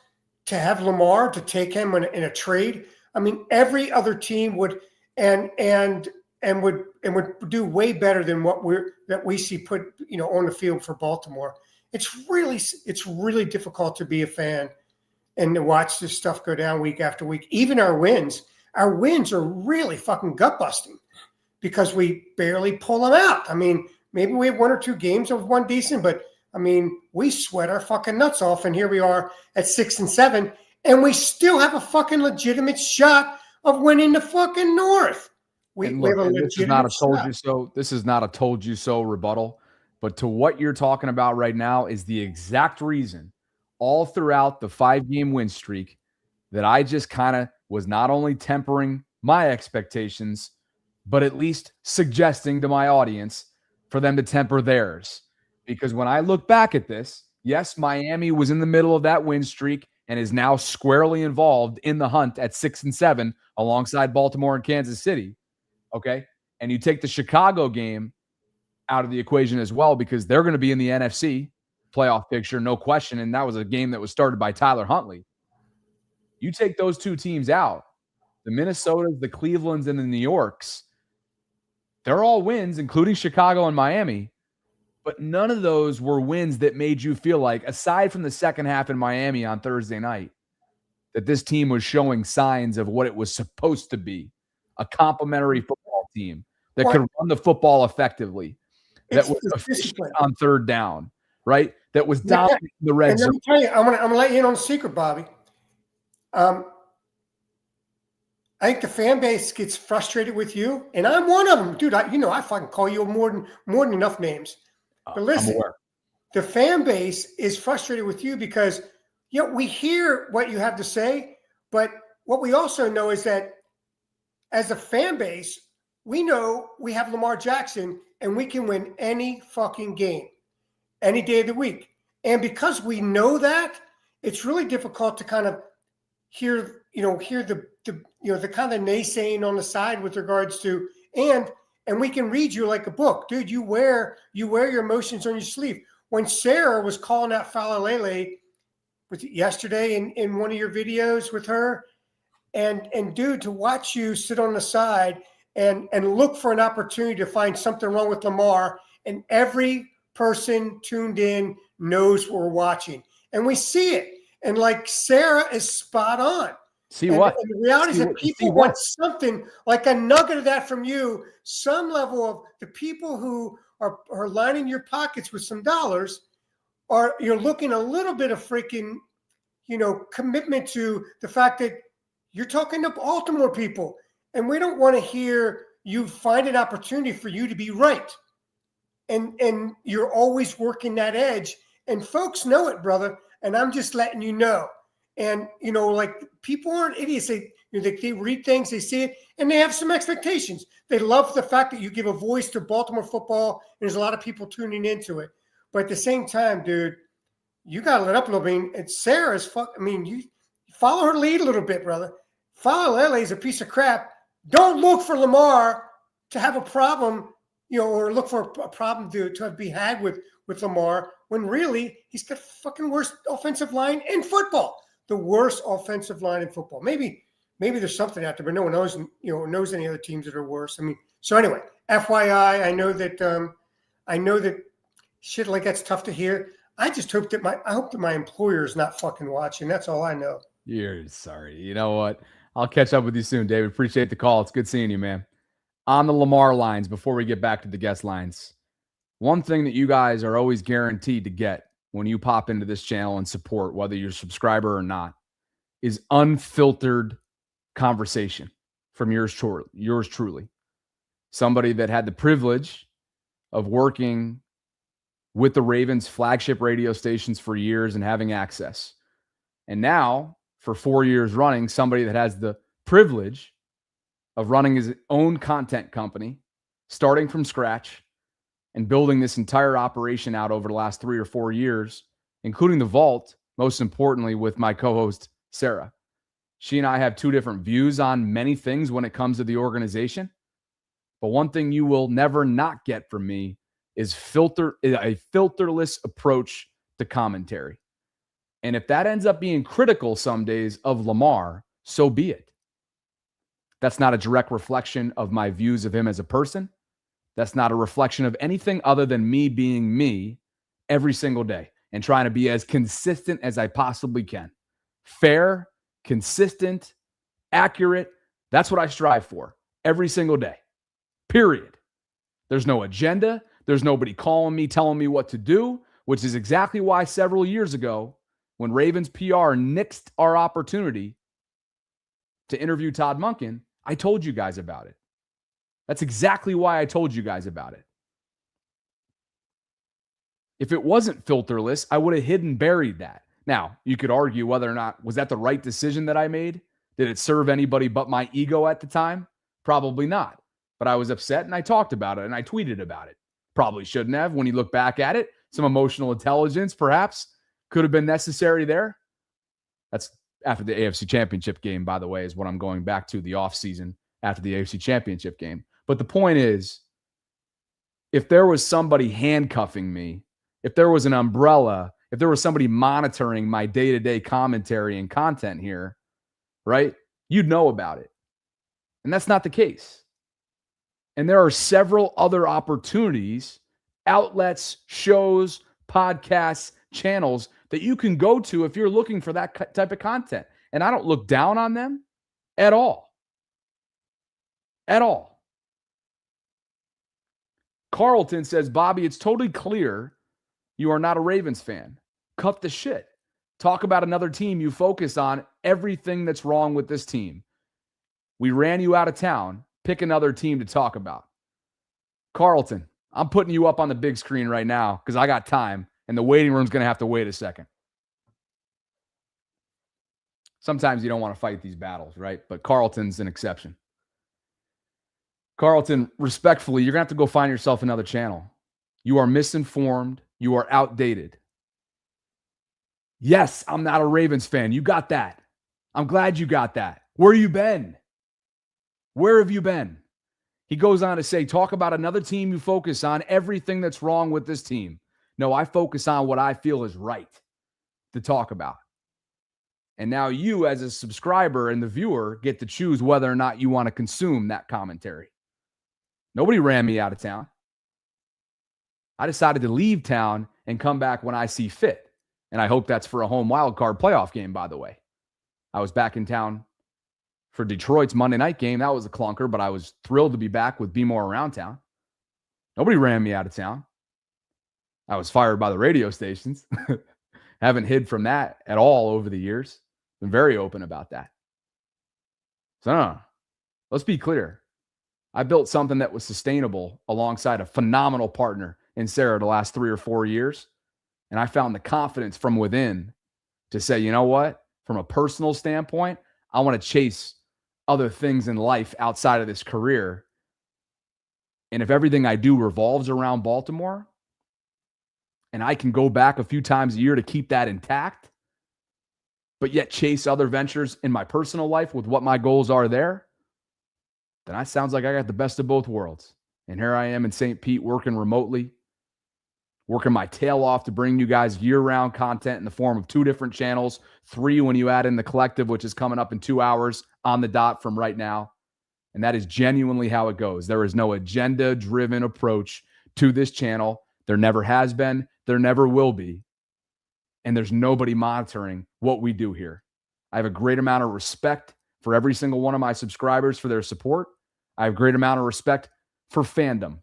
to have Lamar, to take him in a trade? I mean, every other team would, and would do way better than what we see put on the field for Baltimore. It's really difficult to be a fan and to watch this stuff go down week after week. Even our wins are really fucking gut busting because we barely pull them out. I mean, maybe we have one or two games of one decent, but I mean, we sweat our fucking nuts off, and here we are at 6-7, and we still have a fucking legitimate shot of winning the fucking North. We have a this is not a legitimate told shot. you so. This is not a told you so rebuttal, but to what you're talking about right now is the exact reason all throughout the 5-game win streak that I just kind of was not only tempering my expectations, but at least suggesting to my audience for them to temper theirs. Because when I look back at this, yes, Miami was in the middle of that win streak and is now squarely involved in the hunt at 6-7 alongside Baltimore and Kansas City. Okay. And you take the Chicago game out of the equation as well, because they're going to be in the NFC playoff picture, no question. And that was a game that was started by Tyler Huntley. You take those two teams out, the Minnesotas, the Clevelands, and the New Yorks, they're all wins, including Chicago and Miami. But none of those were wins that made you feel like, aside from the second half in Miami on Thursday night, that this team was showing signs of what it was supposed to be, a complementary football team that could run the football effectively, that was efficient on third down, right? That was dominating the red zone. Let me tell you, I'm gonna let you in on a secret, Bobby. I think the fan base gets frustrated with you, and I'm one of them, dude. I fucking call you more than enough names. But listen, the fan base is frustrated with you because we hear what you have to say, but what we also know is that as a fan base, we know we have Lamar Jackson and we can win any fucking game, any day of the week. And because we know that, it's really difficult to kind of hear the kind of naysaying on the side with regards to, and we can read you like a book, dude. You wear your emotions on your sleeve. When Sarah was calling out Falalele, was it yesterday in one of your videos with her, and dude, to watch you sit on the side and look for an opportunity to find something wrong with Lamar, and every person tuned in knows we're watching, and we see it. And like Sarah is spot on. See what? And the reality is that people want something like a nugget of that from you, some level of the people who are lining your pockets with some dollars, you're looking a little bit of freaking, commitment to the fact that you're talking to Baltimore people. And we don't want to hear you find an opportunity for you to be right. And you're always working that edge. And folks know it, brother. And I'm just letting you know. And, like, people aren't idiots. They read things, they see it, and they have some expectations. They love the fact that you give a voice to Baltimore football, and there's a lot of people tuning into it. But at the same time, dude, you got to let up a little bit. And Sarah's you follow her lead a little bit, brother. Falalele is a piece of crap. Don't look for Lamar to have a problem, or look for a problem to be had with Lamar, when really he's got fucking worst offensive line in football. The worst offensive line in football. Maybe there's something out there, but no one knows any other teams that are worse. I mean, so anyway, FYI, I know that shit like that's tough to hear. I just hope that my employer is not fucking watching. That's all I know. You're sorry. You know what? I'll catch up with you soon, David. Appreciate the call. It's good seeing you, man. On the Lamar lines, before we get back to the guest lines, one thing that you guys are always guaranteed to get when you pop into this channel and support, whether you're a subscriber or not, is unfiltered conversation from yours truly. Somebody that had the privilege of working with the Ravens flagship radio stations for years and having access. And now, for 4 years running, somebody that has the privilege of running his own content company, starting from scratch, and building this entire operation out over the last 3 or 4 years, including the vault, most importantly, with my co-host, Sarah. She and I have two different views on many things when it comes to the organization. But one thing you will never not get from me is a filterless approach to commentary. And if that ends up being critical some days of Lamar, so be it. That's not a direct reflection of my views of him as a person. That's not a reflection of anything other than me being me every single day and trying to be as consistent as I possibly can. Fair, consistent, accurate. That's what I strive for every single day. Period. There's no agenda. There's nobody calling me, telling me what to do, which is exactly why several years ago, when Ravens PR nixed our opportunity to interview Todd Monken, I told you guys about it. That's exactly why I told you guys about it. If it wasn't filterless, I would have hidden buried that. Now, you could argue whether or not, was that the right decision that I made? Did it serve anybody but my ego at the time? Probably not. But I was upset and I talked about it and I tweeted about it. Probably shouldn't have. When you look back at it, some emotional intelligence perhaps could have been necessary there. That's after the AFC Championship game, by the way, is what I'm going back to, the offseason after the AFC Championship game. But the point is, if there was somebody handcuffing me, if there was an umbrella, if there was somebody monitoring my day-to-day commentary and content here, right, you'd know about it. And that's not the case. And there are several other opportunities, outlets, shows, podcasts, channels that you can go to if you're looking for that type of content. And I don't look down on them at all. At all. Carlton says, Bobby, it's totally clear you are not a Ravens fan. Cut the shit. Talk about another team you focus on, everything that's wrong with this team. We ran you out of town. Pick another team to talk about. Carlton, I'm putting you up on the big screen right now because I got time, and the waiting room's going to have to wait a second. Sometimes you don't want to fight these battles, right? But Carlton's an exception. Carlton, respectfully, you're going to have to go find yourself another channel. You are misinformed. You are outdated. Yes, I'm not a Ravens fan. You got that. I'm glad you got that. Where you been? Where have you been? He goes on to say, talk about another team you focus on, everything that's wrong with this team. No, I focus on what I feel is right to talk about. And now you, as a subscriber and the viewer, get to choose whether or not you want to consume that commentary. Nobody ran me out of town. I decided to leave town and come back when I see fit. And I hope that's for a home wild card playoff game, by the way. I was back in town for Detroit's Monday night game. That was a clunker, but I was thrilled to be back with Be More Around Town. Nobody ran me out of town. I was fired by the radio stations. Haven't hid from that at all over the years. Been very open about that. So no, let's be clear. I built something that was sustainable alongside a phenomenal partner in Sarah the last 3 or 4 years. And I found the confidence from within to say, you know what? From a personal standpoint, I want to chase other things in life outside of this career. And if everything I do revolves around Baltimore, and I can go back a few times a year to keep that intact, but yet chase other ventures in my personal life with what my goals are there, then that sounds like I got the best of both worlds. And here I am in St. Pete working remotely, working my tail off to bring you guys year-round content in the form of 2 different channels, 3 when you add in the collective, which is coming up in 2 hours on the dot from right now. And that is genuinely how it goes. There is no agenda-driven approach to this channel. There never has been. There never will be. And there's nobody monitoring what we do here. I have a great amount of respect for every single one of my subscribers for their support. I have a great amount of respect for fandom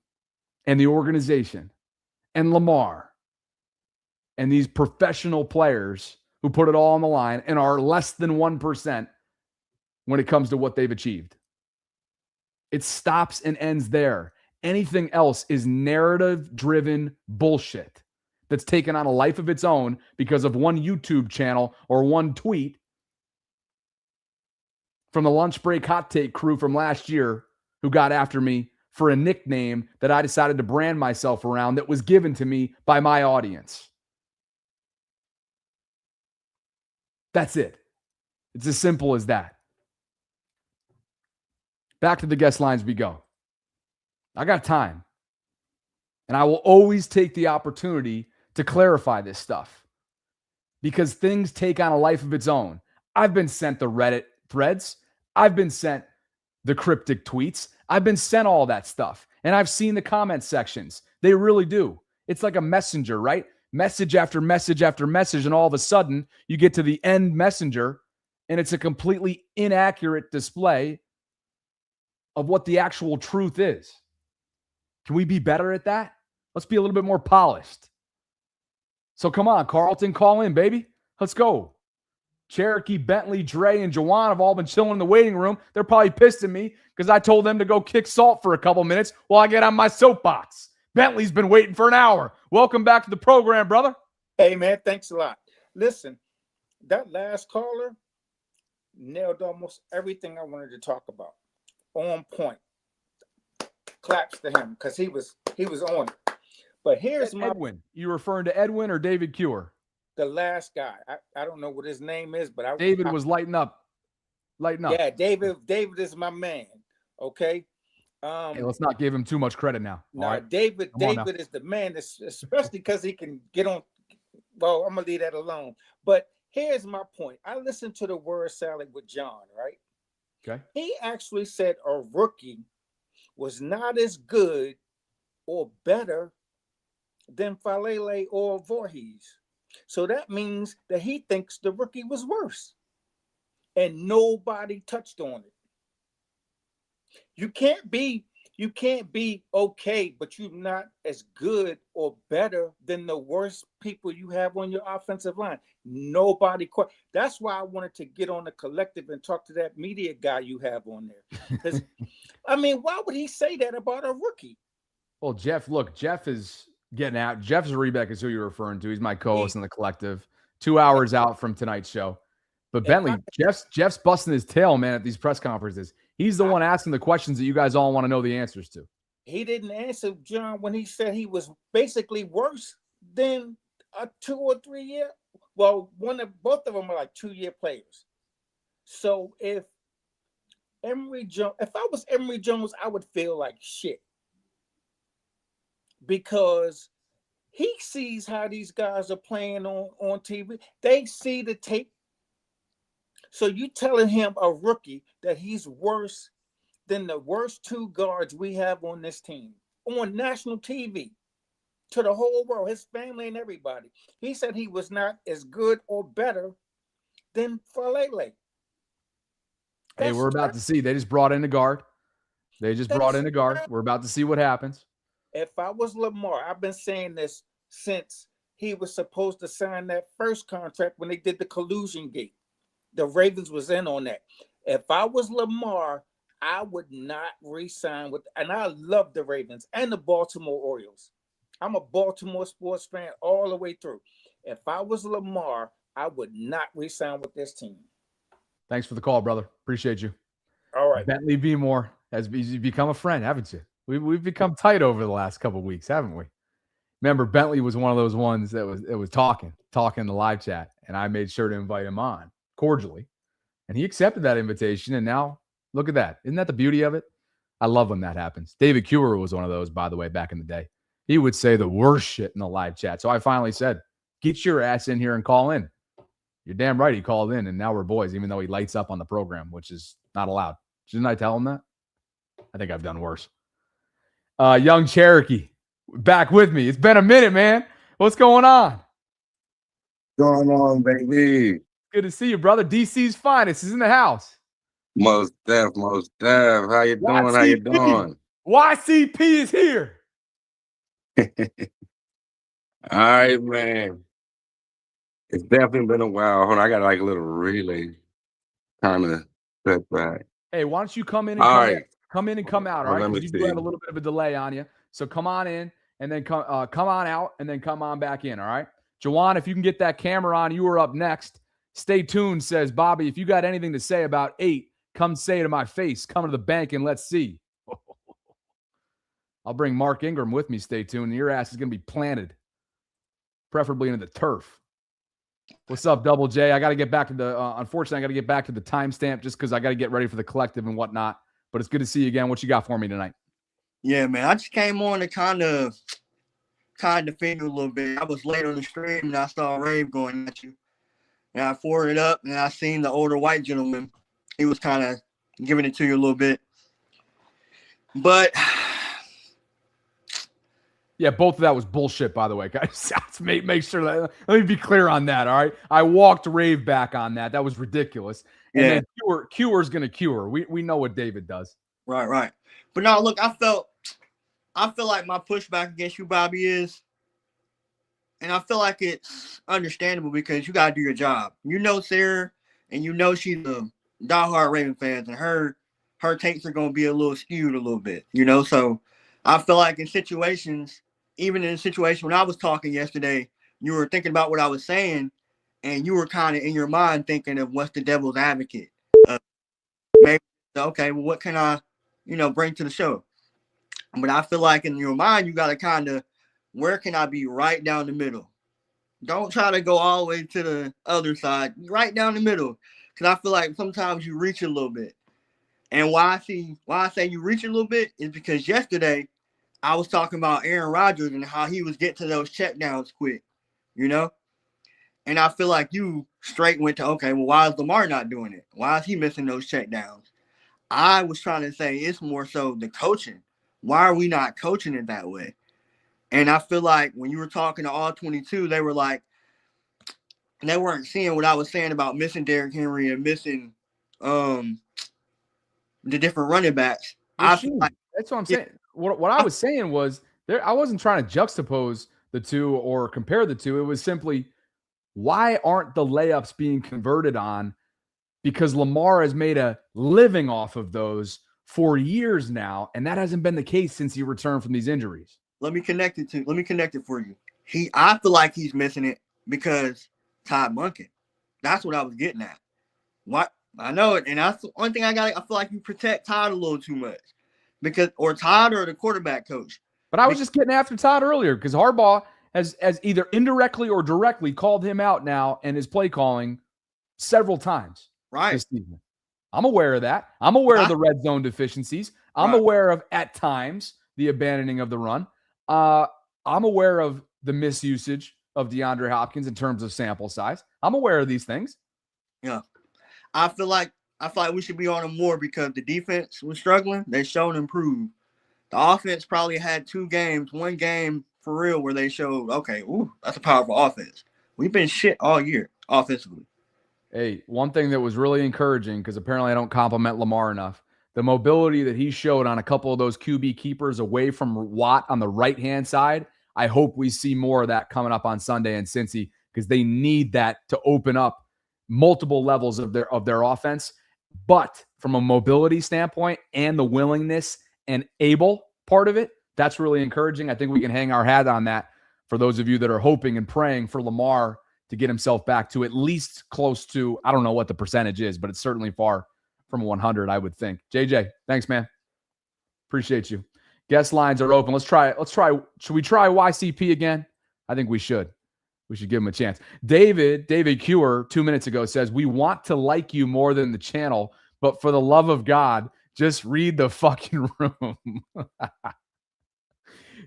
and the organization and Lamar and these professional players who put it all on the line and are less than 1% when it comes to what they've achieved. It stops and ends there. Anything else is narrative-driven bullshit that's taken on a life of its own because of one YouTube channel or one tweet from the lunch break hot take crew from last year who got after me for a nickname that I decided to brand myself around that was given to me by my audience. That's it. It's as simple as that. Back to the guest lines we go. I got time. And I will always take the opportunity to clarify this stuff because things take on a life of its own. I've been sent the Reddit threads. I've been sent the cryptic tweets. I've been sent all that stuff, and I've seen the comment sections. They really do. It's like a messenger, right? Message after message after message, and all of a sudden, you get to the end messenger, and it's a completely inaccurate display of what the actual truth is. Can we be better at that? Let's be a little bit more polished. So come on, Carlton, call in, baby. Let's go. Cherokee, Bentley, Dre, and Jawan have all been chilling in the waiting room. They're probably pissed at me because I told them to go kick salt for a couple minutes while I get on my soapbox. Bentley's been waiting for an hour. Welcome back to the program, brother. Hey, man, thanks a lot. Listen, that last caller nailed almost everything I wanted to talk about. On point. Claps to him because he was on it. But here's my Edwin. You referring to Edwin or David Cure? The last guy. I don't know what his name is, but David was lighting up. Lighting up. Yeah, David is my man. Okay. Hey, let's not give him too much credit now. No, right? David is the man, especially because he can get on. Well, I'm gonna leave that alone. But here's my point. I listened to the word salad with John, right? Okay. He actually said a rookie was not as good or better than Falele or Voorhees. So that means that he thinks the rookie was worse. And nobody touched on it. You can't be okay, but you're not as good or better than the worst people you have on your offensive line. Nobody. That's why I wanted to get on the collective and talk to that media guy you have on there. Because, I mean, why would he say that about a rookie? Well, Jeff, look, Jeff is getting out. Jeff Zrebeck is who you're referring to. He's my co-host in the collective. 2 hours out from tonight's show. But Bentley, Jeff's busting his tail, man, at these press conferences. He's the one asking the questions that you guys all want to know the answers to. He didn't answer John when he said he was basically worse than a 2 or 3 year. Well, both of them are like 2-year players. So if I was Emory Jones, I would feel like shit. Because he sees how these guys are playing on TV. They see the tape. So you telling him, a rookie, that he's worse than the worst 2 guards we have on this team on national TV to the whole world, his family and everybody. He said he was not as good or better than Falele. Hey, we're about to see. They just brought in a guard. We're about to see what happens. If I was Lamar, I've been saying this since he was supposed to sign that first contract when they did the collusion gate. The Ravens was in on that. If I was Lamar, I would not re-sign with, and I love the Ravens and the Baltimore Orioles. I'm a Baltimore sports fan all the way through. If I was Lamar, I would not re-sign with this team. Thanks for the call, brother. Appreciate you. All right. Bentley Beemore has become a friend, haven't you? We've become tight over the last couple of weeks, haven't we? Remember, Bentley was one of those ones that was talking in the live chat, and I made sure to invite him on cordially, and he accepted that invitation. And now look at that. Isn't that the beauty of it? I love when that happens. David Cure was one of those, by the way, back in the day. He would say the worst shit in the live chat. So I finally said, get your ass in here and call in. You're damn right he called in, and now we're boys, even though he lights up on the program, which is not allowed. Shouldn't I tell him that? I think I've done worse. Young Cherokee, back with me. It's been a minute, man. What's going on? Going on, baby? Good to see you, brother. DC's finest is in the house. Most def. How you doing? How you doing? YCP is here. All right, man. It's definitely been a while. Hold on, I got like a little relay kind of step back. Hey, why don't you come in and come in and come out, all right? Because you do have a little bit of a delay on you. So come on in and then come on out and then come on back in, all right? Jawan, if you can get that camera on, you are up next. Stay tuned, says Bobby. If you got anything to say about 8, come say it to my face. Come to the bank and let's see. I'll bring Mark Ingram with me. Stay tuned. Your ass is going to be planted, preferably into the turf. What's up, Double J? I got to get back to the, unfortunately, I got to get back to the timestamp just because I got to get ready for the collective and whatnot. But it's good to see you again. What you got for me tonight? Yeah, man. I just came on to kind of defend you a little bit. I was late on the stream and I saw Rave going at you. And I forwarded up and I seen the older white gentleman. He was kind of giving it to you a little bit. But yeah, both of that was bullshit, by the way, guys. Make sure that, let me be clear on that, all right? I walked Rave back on that. That was ridiculous. And then Cure's going to cure. We know what David does. Right. But no, look, I feel like my pushback against you, Bobby, is, and I feel like it's understandable because you got to do your job. You know Sarah, and you know she's a diehard Raven fan, and her takes are going to be a little skewed a little bit, you know? So I feel like in situations, even in a situation when I was talking yesterday, you were thinking about what I was saying, and you were kind of in your mind thinking of what's the devil's advocate. Maybe, okay, well, what can I, bring to the show? But I feel like in your mind, you got to kind of, where can I be right down the middle? Don't try to go all the way to the other side, right down the middle. Because I feel like sometimes you reach a little bit. And why I say you reach a little bit is because yesterday I was talking about Aaron Rodgers and how he was getting to those checkdowns quick, And I feel like you straight went to, okay, well, why is Lamar not doing it? Why is he missing those checkdowns? I was trying to say it's more so the coaching. Why are we not coaching it that way? And I feel like when you were talking to all 22, they were like, they weren't seeing what I was saying about missing Derrick Henry and missing the different running backs. That's what I'm saying. What I was saying was I wasn't trying to juxtapose the two or compare the two. It was simply, why aren't the layups being converted on? Because Lamar has made a living off of those for years now, and that hasn't been the case since he returned from these injuries. Let me connect it for you. I feel like he's missing it because Todd Monken. That's what I was getting at. What I know it, and that's the only thing I feel like you protect Todd a little too much, or Todd or the quarterback coach. But I was just getting after Todd earlier because Harbaugh has either indirectly or directly called him out now and his play calling several times. Right. This season. I'm aware of that. I'm aware of the red zone deficiencies. I'm aware of, at times, the abandoning of the run. I'm aware of the misusage of DeAndre Hopkins in terms of sample size. I'm aware of these things. Yeah. I feel like we should be on them more because the defense was struggling. They showed improved. The offense probably had one game for real where they showed, okay, that's a powerful offense. We've been shit all year offensively. Hey, one thing that was really encouraging, because apparently I don't compliment Lamar enough, the mobility that he showed on a couple of those QB keepers away from Watt on the right-hand side, I hope we see more of that coming up on Sunday in Cincy, because they need that to open up multiple levels of their offense. But from a mobility standpoint and the willingness and able part of it, that's really encouraging. I think we can hang our hat on that for those of you that are hoping and praying for Lamar to get himself back to at least close to, I don't know what the percentage is, but it's certainly far from 100, I would think. JJ, thanks, man. Appreciate you. Guest lines are open. Let's try. Should we try YCP again? I think we should. We should give him a chance. David Cure 2 minutes ago says, we want to like you more than the channel, but for the love of God, just read the fucking room.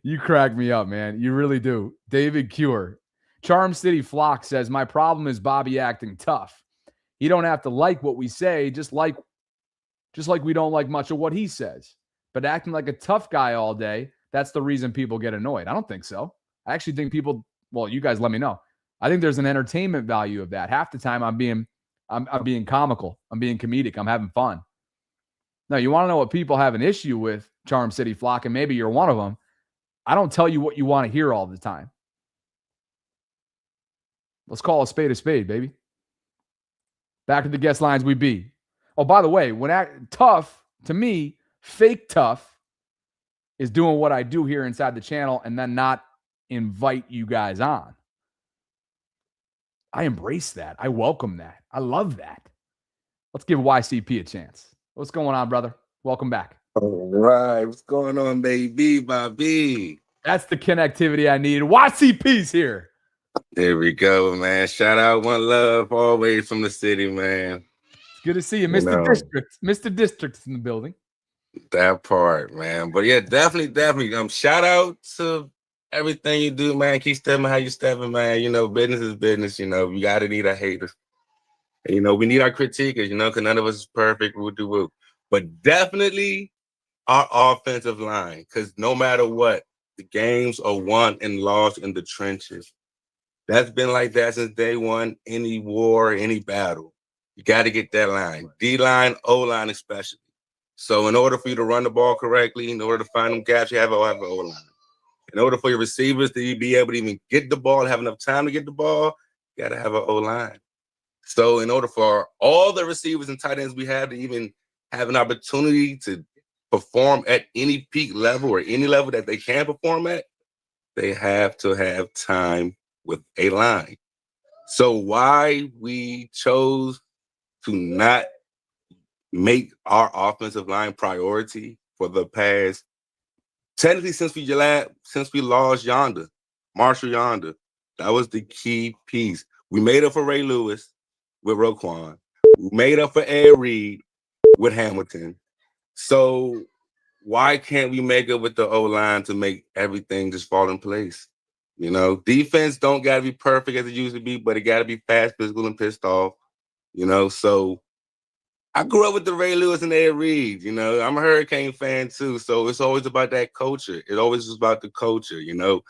You crack me up, man. You really do. David Cure. Charm City Flock says, my problem is Bobby acting tough. You don't have to like what we say, just like we don't like much of what he says. But acting like a tough guy all day, that's the reason people get annoyed. I don't think so. I actually think people, well, you guys let me know. I think there's an entertainment value of that. Half the time I'm being comical. I'm being comedic. I'm having fun. Now, you want to know what people have an issue with, Charm City Flock, and maybe you're one of them. I don't tell you what you want to hear all the time. Let's call a spade, baby. Back to the guest lines we be. Oh, by the way, when tough, to me, fake tough is doing what I do here inside the channel and then not invite you guys on. I embrace that. I welcome that. I love that. Let's give YCP a chance. What's going on, brother? Welcome back. All right. What's going on, baby? Bobby. That's the connectivity I needed. YCP's here. There we go, man. Shout out, one love, always from the city, man. It's good to see you, Mr. District. Mr. District's in the building. That part, man. But yeah, definitely. Shout out to everything you do, man. Keep stepping how you stepping, man. You know, business is business. You know, we gotta need our haters. And, you know, we need our critiquers. You know, because none of us is perfect. We'll do it. But definitely our offensive line, because no matter what, the games are won and lost in the trenches. That's been like that since day one, any war, any battle. You got to get that line. D-line, O-line especially. So in order for you to run the ball correctly, in order to find them gaps, you have to have an O-line. In order for your receivers to be able to even get the ball, have enough time to get the ball, you got to have an O-line. So in order for all the receivers and tight ends we have to even have an opportunity to perform at any peak level or any level that they can perform at, they have to have time with a line. So why we chose to not make our offensive line priority for the past, technically since we lost Yonder, Marshall Yonder, that was the key piece. We made up for Ray Lewis with Roquan. We made up for Ed Reed with Hamilton. So why can't we make up with the O-line to make everything just fall in place? You know, defense don't got to be perfect as it used to be, but it got to be fast, physical, and pissed off. You know, so I grew up with the Ray Lewis and Ed Reed. You know, I'm a Hurricane fan too, so it's always about that culture. It always is about the culture. You know,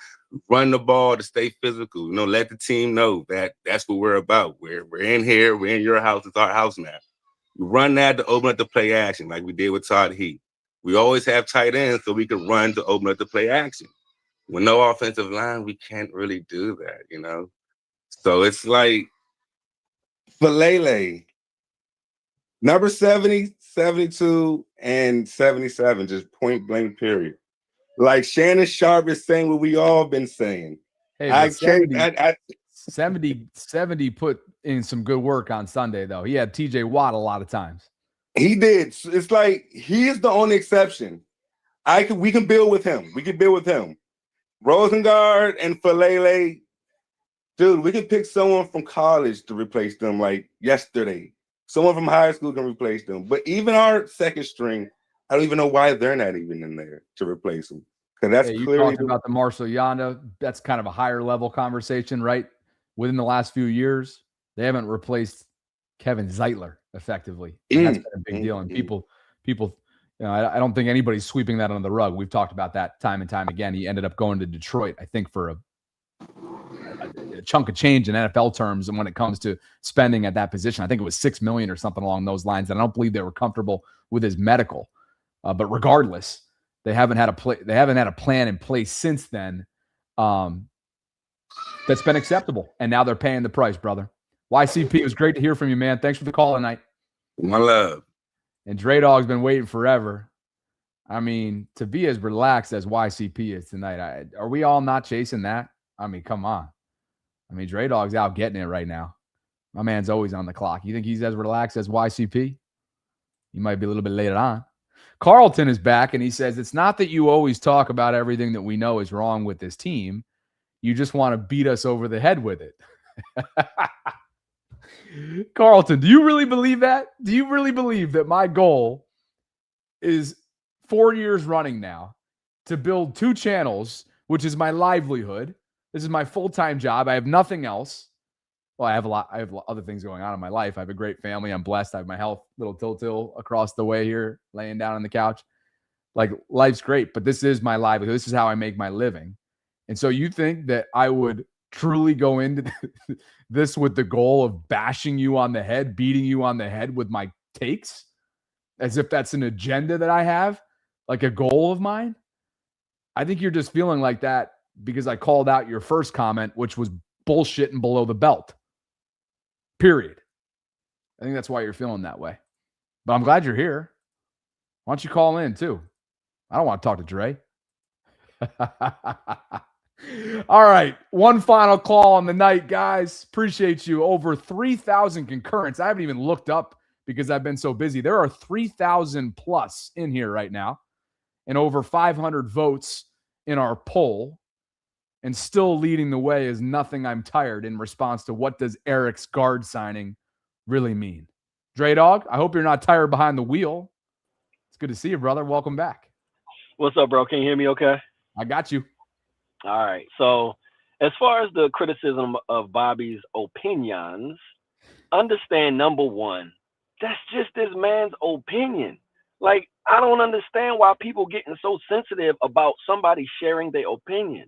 run the ball to stay physical. You know, let the team know that that's what we're about. We're in here. We're in your house. It's our house now. We run that to open up the play action, like we did with Todd Heat. We always have tight ends so we can run to open up the play action. With no offensive line, we can't really do that, you know? So it's like Falele, number 70, 72, and 77, just point blank period. Like Shannon Sharp is saying what we all been saying. Hey, but 70 put in some good work on Sunday, though. He had TJ Watt a lot of times. He did. It's like he is the only exception. We can build with him. We can build with him. Rosengard and Falele, dude, we can pick someone from college to replace them like yesterday. Someone from high school can replace them. But even our second string, I don't even know why they're not even in there to replace them. Because that's you clearly talked about the Marshall Yanda. That's kind of a higher level conversation, right? Within the last few years, they haven't replaced Kevin Zeitler effectively. That's been a big deal. And people, you know, I don't think anybody's sweeping that under the rug. We've talked about that time and time again. He ended up going to Detroit, I think, for a chunk of change in NFL terms. And when it comes to spending at that position, I think it was $6 million or something along those lines. And I don't believe they were comfortable with his medical. But regardless, they haven't had a plan in place since then that's been acceptable. And now they're paying the price, brother. YCP, it was great to hear from you, man. Thanks for the call tonight. My love. And Dre Dog's been waiting forever. I mean, to be as relaxed as YCP is tonight, are we all not chasing that? I mean, come on. I mean, Dre Dog's out getting it right now. My man's always on the clock. You think he's as relaxed as YCP? He might be a little bit later on. Carlton is back, and he says, it's not that you always talk about everything that we know is wrong with this team. You just want to beat us over the head with it. Carlton, do you really believe that? Do you really believe that my goal is 4 years running now to build 2 channels, which is my livelihood? This is my full-time job. I have nothing else. Well, I have other things going on in my life. I have a great family. I'm blessed. I have my health, little Till across the way here, laying down on the couch. Like, life's great, but this is my livelihood. This is how I make my living. And so you think that I would truly go into this with the goal of bashing you on the head, beating you on the head with my takes, as if that's an agenda that I have, like a goal of mine? I think you're just feeling like that because I called out your first comment, which was bullshit and below the belt. Period. I think that's why you're feeling that way. But I'm glad you're here. Why don't you call in too? I don't want to talk to Dre. All right. One final call on the night, guys. Appreciate you. Over 3,000 concurrents. I haven't even looked up because I've been so busy. There are 3,000 plus in here right now and over 500 votes in our poll. And still leading the way is Nothing I'm Tired in response to what does Eric's guard signing really mean. Dre Dog, I hope you're not tired behind the wheel. It's good to see you, brother. Welcome back. What's up, bro? Can you hear me okay? I got you. All right. So as far as the criticism of Bobby's opinions, understand, number one, that's just this man's opinion. Like, I don't understand why people getting so sensitive about somebody sharing their opinion.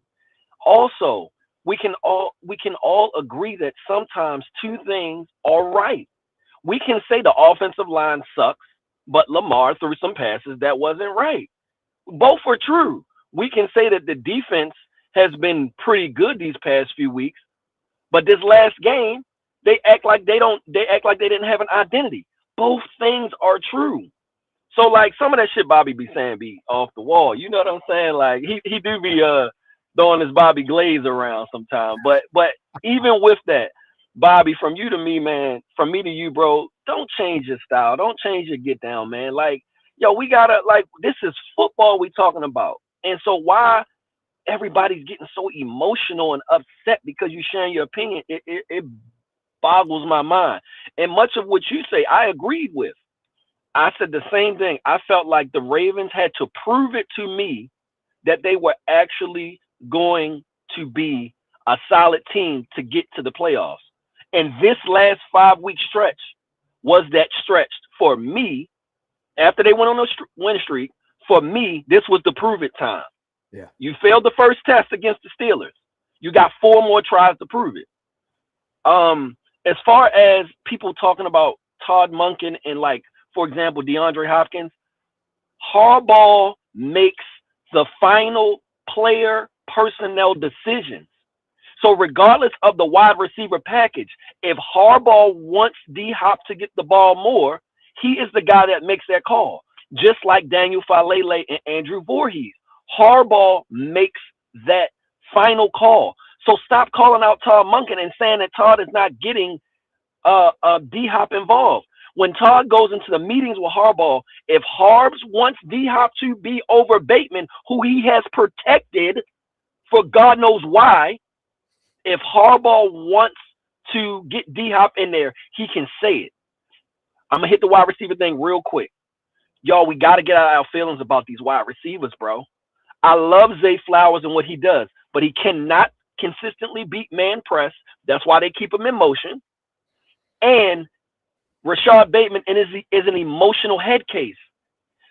Also, we can all agree that sometimes two things are right. We can say the offensive line sucks, but Lamar threw some passes that wasn't right. Both are true. We can say that the defense has been pretty good these past few weeks, but this last game, they act like they didn't have an identity. Both things are true. So like some of that shit Bobby be saying be off the wall. You know what I'm saying? Like he do be throwing his Bobby Glaze around sometimes. But even with that, Bobby, from you to me, man, from me to you, bro, don't change your style. Don't change your get down, man. Like, yo, we gotta this is football we talking about. And so why everybody's getting so emotional and upset because you sharing your opinion, it boggles my mind. And much of what you say, I agreed with. I said the same thing. I felt like the Ravens had to prove it to me that they were actually going to be a solid team to get to the playoffs. And this last 5-week stretch was that stretch for me. After they went on a win streak, for me, this was the prove it time. Yeah. You failed the first test against the Steelers. You got 4 more tries to prove it. As far as people talking about Todd Monken and for example, DeAndre Hopkins, Harbaugh makes the final player personnel decisions. So regardless of the wide receiver package, if Harbaugh wants D-Hop to get the ball more, he is the guy that makes that call. Just like Daniel Falele and Andrew Voorhees. Harbaugh makes that final call. So stop calling out Todd Monken and saying that Todd is not getting D-Hop involved. When Todd goes into the meetings with Harbaugh, if Harbs wants D-Hop to be over Bateman, who he has protected for God knows why, if Harbaugh wants to get D-Hop in there, he can say it. I'm going to hit the wide receiver thing real quick. Y'all, we got to get out of our feelings about these wide receivers, bro. I love Zay Flowers and what he does, but he cannot consistently beat man press. That's why they keep him in motion. And Rashad Bateman is an emotional head case.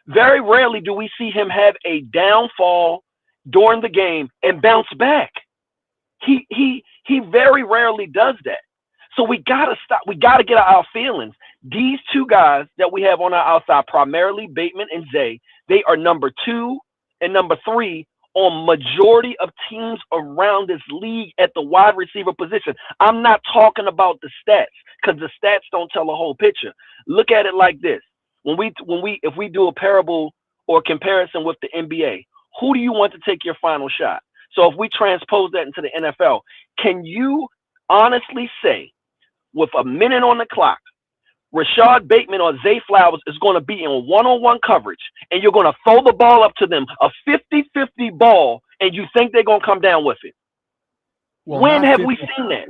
Very rarely do we see him have a downfall during the game and bounce back. He very rarely does that. So we gotta stop. We gotta get out our feelings. These two guys that we have on our outside, primarily Bateman and Zay, they are number 2 and number 3 on majority of teams around this league at the wide receiver position. I'm not talking about the stats because the stats don't tell the whole picture. Look at it like this. If we do a parable or comparison with the NBA, who do you want to take your final shot? So if we transpose that into the NFL, can you honestly say with a minute on the clock, Rashad Bateman or Zay Flowers is going to be in one-on-one coverage, and you're going to throw the ball up to them, a 50-50 ball, and you think they're going to come down with it? Well, when have we seen that?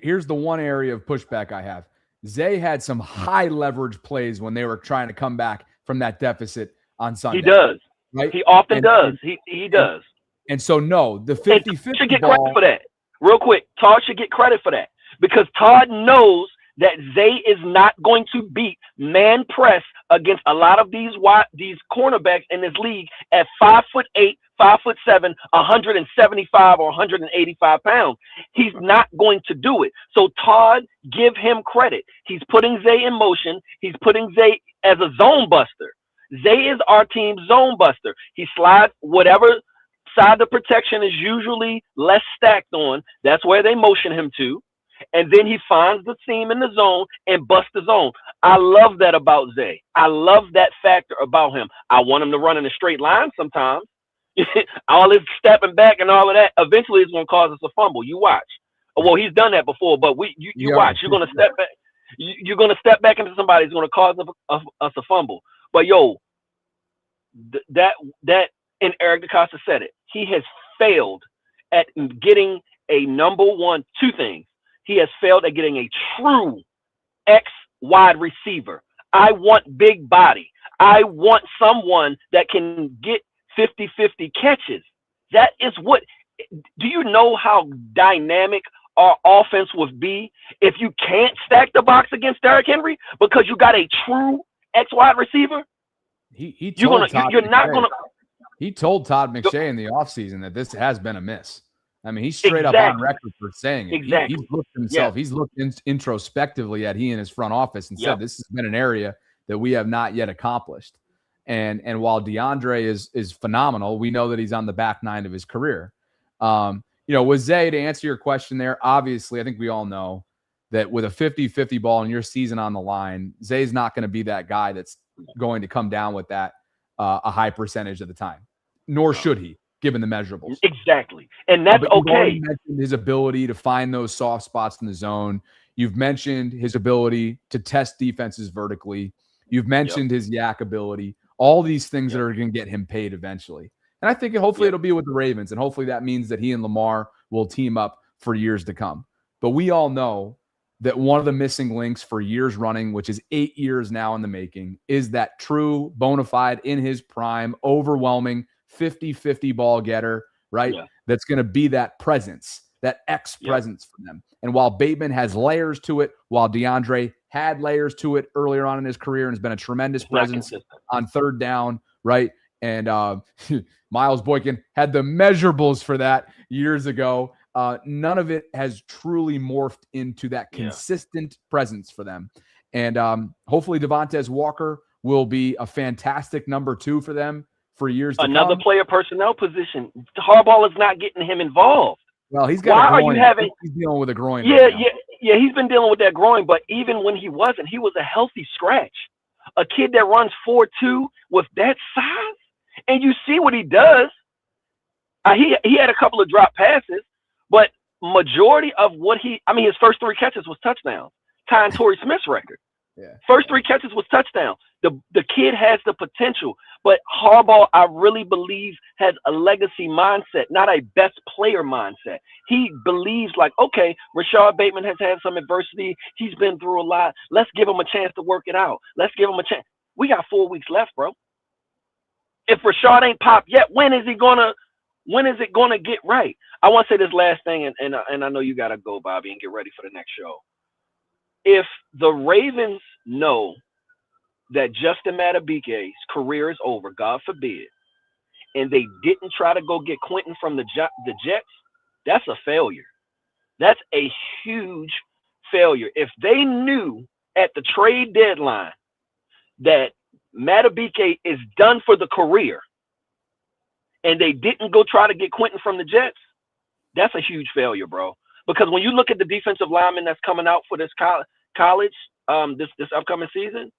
Here's the one area of pushback I have. Zay had some high leverage plays when they were trying to come back from that deficit on Sunday. He does. Right? He often does. He does. And so, no, the 50-50 should get ball, credit for that. Real quick, Todd should get credit for that because Todd knows that Zay is not going to beat man press against a lot of these cornerbacks in this league at 5'8", 5'7", 175 or 185 pounds. He's not going to do it. So Todd, give him credit. He's putting Zay in motion. He's putting Zay as a zone buster. Zay is our team's zone buster. He slides whatever side the protection is usually less stacked on. That's where they motion him to. And then he finds the seam in the zone and busts the zone. I love that about Zay. I love that factor about him. I want him to run in a straight line sometimes. All this stepping back and all of that, eventually it's going to cause us a fumble. You watch. Well, he's done that before, but you watch. You're going to step back. You're going to step back into somebody who's going to cause us a fumble. But, yo, that and Eric DeCosta said it. He has failed at getting a number one, 2 things. He has failed at getting a true X wide receiver. I want big body. I want someone that can get 50-50 catches. That is what – do you know how dynamic our offense would be if you can't stack the box against Derrick Henry because you got a true X wide receiver? He You're told gonna Todd you're not McShay- gonna He told Todd McShay in the offseason that this has been a miss. I mean, he's straight up on Exactly. record for saying it. Exactly. He's looked Yeah. himself. He's looked introspectively at he and his front office and Yep. said this has been an area that we have not yet accomplished. And while DeAndre is phenomenal, we know that he's on the back nine of his career. With Zay, to answer your question there, obviously, I think we all know that with a 50-50 ball in your season on the line, Zay's not going to be that guy that's going to come down with that a high percentage of the time, nor should he, given the measurables. Exactly. And that's But you've already okay. mentioned his ability to find those soft spots in the zone. You've mentioned his ability to test defenses vertically. You've mentioned his yak ability. All these things that are going to get him paid eventually. And I think hopefully it'll be with the Ravens, and hopefully that means that he and Lamar will team up for years to come. But we all know that one of the missing links for years running, which is 8 years now in the making, is that true, bona fide, in his prime, overwhelming 50-50 ball getter, right? Yeah. That's going to be that presence, that X presence for them. And while Bateman has layers to it, while DeAndre had layers to it earlier on in his career and has been a tremendous presence on third down, right? And Miles Boykin had the measurables for that years ago. None of it has truly morphed into that consistent presence for them. And hopefully Devontae Walker will be a fantastic number 2 for them for years to Another come. player personnel position. Harbaugh is not getting him involved. Well, he's got Why a groin. are you having? He's dealing with a groin. Yeah, right now. yeah. He's been dealing with that groin, but even when he wasn't, he was a healthy scratch. A kid that runs 4.2 with that size, and you see what he does. He had a couple of drop passes, but majority of what his first 3 catches was touchdowns, tying Torrey Smith's record. Yeah. First 3 catches was touchdowns. The kid has the potential, but Harbaugh, I really believe, has a legacy mindset, not a best player mindset. He believes like, okay, Rashad Bateman has had some adversity. He's been through a lot. Let's give him a chance to work it out. Let's give him a chance. We got 4 weeks left, bro. If Rashad ain't popped yet, when is it gonna get right? I want to say this last thing, and I know you gotta go, Bobby, and get ready for the next show. If the Ravens know that Justin Madubuike's career is over, God forbid, and they didn't try to go get Quentin from the Jets, that's a failure. That's a huge failure. If they knew at the trade deadline that Madubuike is done for the career, and they didn't go try to get Quentin from the Jets, that's a huge failure, bro. Because when you look at the defensive lineman that's coming out for this college, this upcoming season,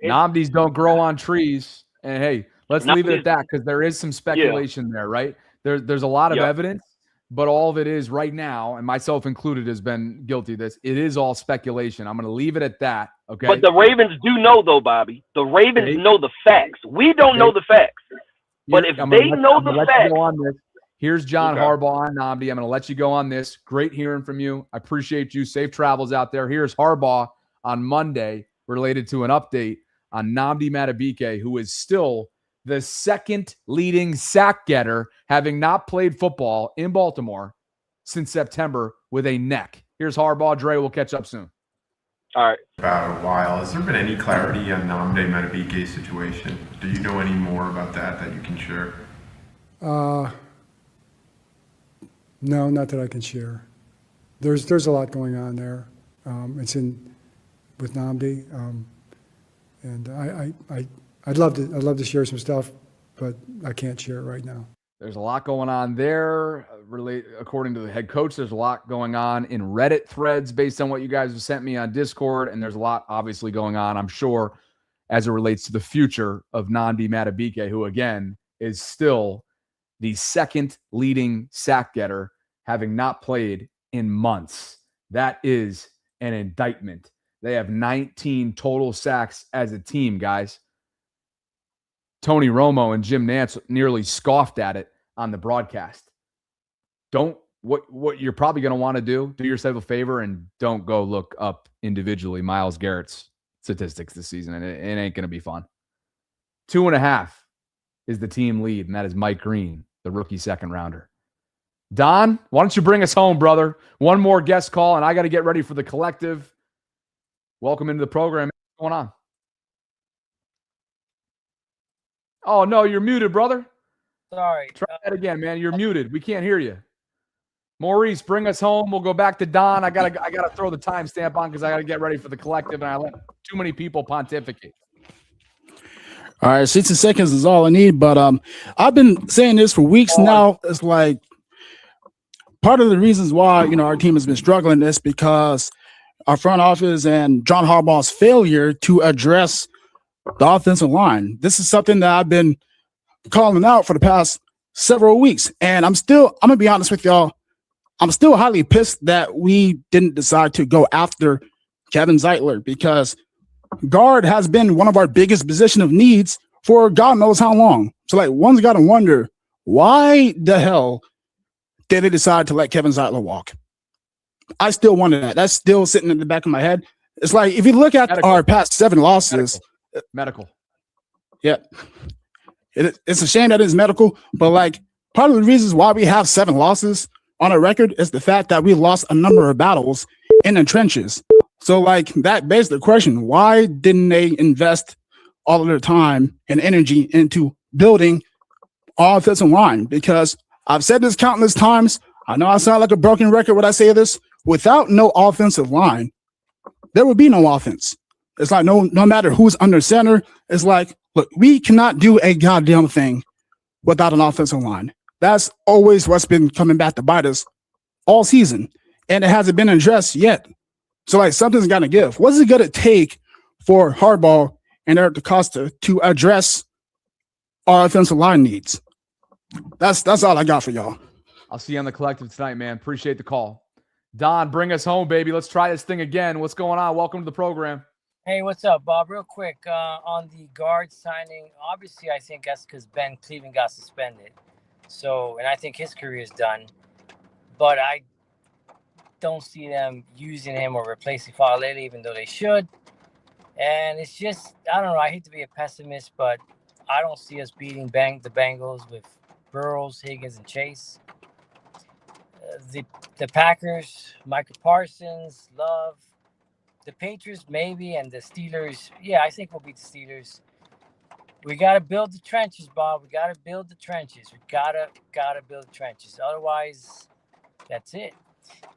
Namdis don't grow on trees. And hey, let's leave it at that because there is some speculation there, right? There's a lot of evidence, but all of it is right now, and myself included has been guilty of this. It is all speculation. I'm going to leave it at that. Okay. But the Ravens do know, though, Bobby. The Ravens know the facts. We don't know the facts. But if they know the facts. Here's John Harbaugh on Namdi. I'm going to let you go on this. Great hearing from you. I appreciate you. Safe travels out there. Here's Harbaugh on Monday related to an update on Namdi Madubuike, who is still the second leading sack getter, having not played football in Baltimore since September with a neck. Here's Harbaugh. Dre, we'll catch up soon. All right. About a while. Has there been any clarity on Namdi Madubuike's situation? Do you know any more about that you can share? No, not that I can share. There's a lot going on there. It's with Namdi, and I'd love to share some stuff, but I can't share it right now. There's a lot going on there. According to the head coach, there's a lot going on in Reddit threads based on what you guys have sent me on Discord, and there's a lot obviously going on, I'm sure, as it relates to the future of Namdi Madubuike, who again is still the second leading sack getter, having not played in months. That is an indictment. They have 19 total sacks as a team, guys. Tony Romo and Jim Nantz nearly scoffed at it on the broadcast. What you're probably going to want to do yourself a favor and don't go look up individually Myles Garrett's statistics this season. And it ain't going to be fun. 2.5 is the team lead, and that is Mike Green, the rookie second rounder. Don, why don't you bring us home, brother? One more guest call, and I got to get ready for the collective. Welcome into the program. What's going on? Oh, no, you're muted, brother. Sorry. Try that again, man. You're muted. We can't hear you. Maurice, bring us home. We'll go back to Don. I gotta throw the timestamp on because I gotta get ready for the collective, and I let too many people pontificate. All right, 60 seconds is all I need, but I've been saying this for weeks now. It's like part of the reasons why our team has been struggling is because our front office and John Harbaugh's failure to address the offensive line. This is something that I've been calling out for the past several weeks, and I'm gonna be honest with y'all. I'm still highly pissed that we didn't decide to go after Kevin Zeitler because guard has been one of our biggest position of needs for God knows how long. So like one's got to wonder why the hell did they decide to let Kevin Zeitler walk? I still wonder that. That's still sitting in the back of my head. It's like if you look at our past 7 losses, medical. Yeah. It's a shame that it's medical, but like part of the reasons why we have 7 losses on our record is the fact that we lost a number of battles in the trenches. So like that begs the question, why didn't they invest all of their time and energy into building our offensive line? Because I've said this countless times. I know I sound like a broken record when I say this. Without no offensive line, there would be no offense. It's like no matter who's under center, it's like, look, we cannot do a goddamn thing without an offensive line. That's always what's been coming back to bite us all season, and it hasn't been addressed yet. So, like, something's got to give. What's it going to take for Harbaugh and Eric DeCosta to address our offensive line needs? That's all I got for y'all. I'll see you on the collective tonight, man. Appreciate the call. Don, bring us home, baby. Let's try this thing again. What's going on? Welcome to the program. Hey, what's up, Bob? Real quick, on the guard signing, obviously I think that's because Ben Cleveland got suspended. So, and I think his career is done. But I don't see them using him or replacing Falele, even though they should. And it's just, I don't know, I hate to be a pessimist, but I don't see us beating the Bengals with Burrows, Higgins, and Chase. The Packers, Michael Parsons, Love. The Patriots, maybe, and the Steelers. Yeah, I think we'll beat the Steelers. We got to build the trenches, Bob. We got to build the trenches. We gotta build the trenches. Otherwise, that's it.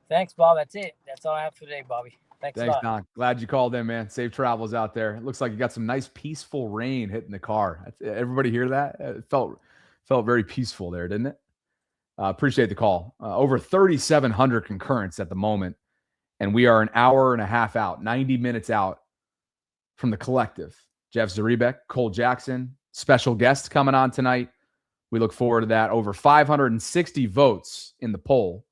Thanks, Bob. That's it. That's all I have for today, Bobby. Thanks a lot. Don. Glad you called in, man. Safe travels out there. It looks like you got some nice peaceful rain hitting the car. Everybody hear that? It felt very peaceful there, didn't it? Appreciate the call. Over 3,700 concurrents at the moment, and we are an hour and a half out, 90 minutes out from the collective. Jeff Zaribek, Cole Jackson, special guest coming on tonight. We look forward to that. Over 560 votes in the poll.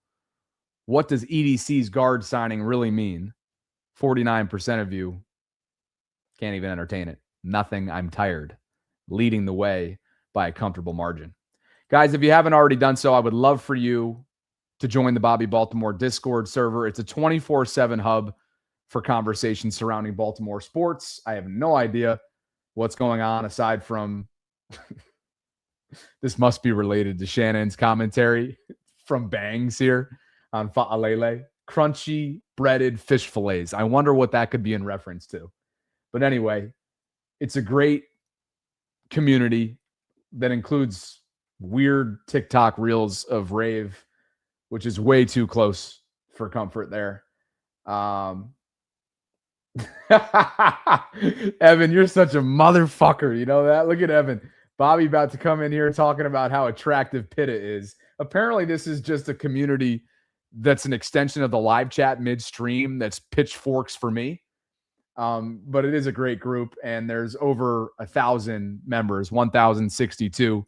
What does EDC's guard signing really mean? 49% of you can't even entertain it. Nothing, I'm tired. Leading the way by a comfortable margin. Guys, if you haven't already done so, I would love for you to join the Bobby Baltimore Discord server. It's a 24/7 hub for conversations surrounding Baltimore sports. I have no idea what's going on aside from this must be related to Shannon's commentary from Bangs here on Fa'alele. Crunchy breaded fish fillets. I wonder what that could be in reference to. But anyway, it's a great community that includes weird TikTok reels of rave, which is way too close for comfort there. Evan, you're such a motherfucker. You know that? Look at Evan. Bobby about to come in here talking about how attractive Pitta is. Apparently, this is just a community that's an extension of the live chat midstream that's pitchforks for me. But it is a great group, and there's over 1,000 members, 1,062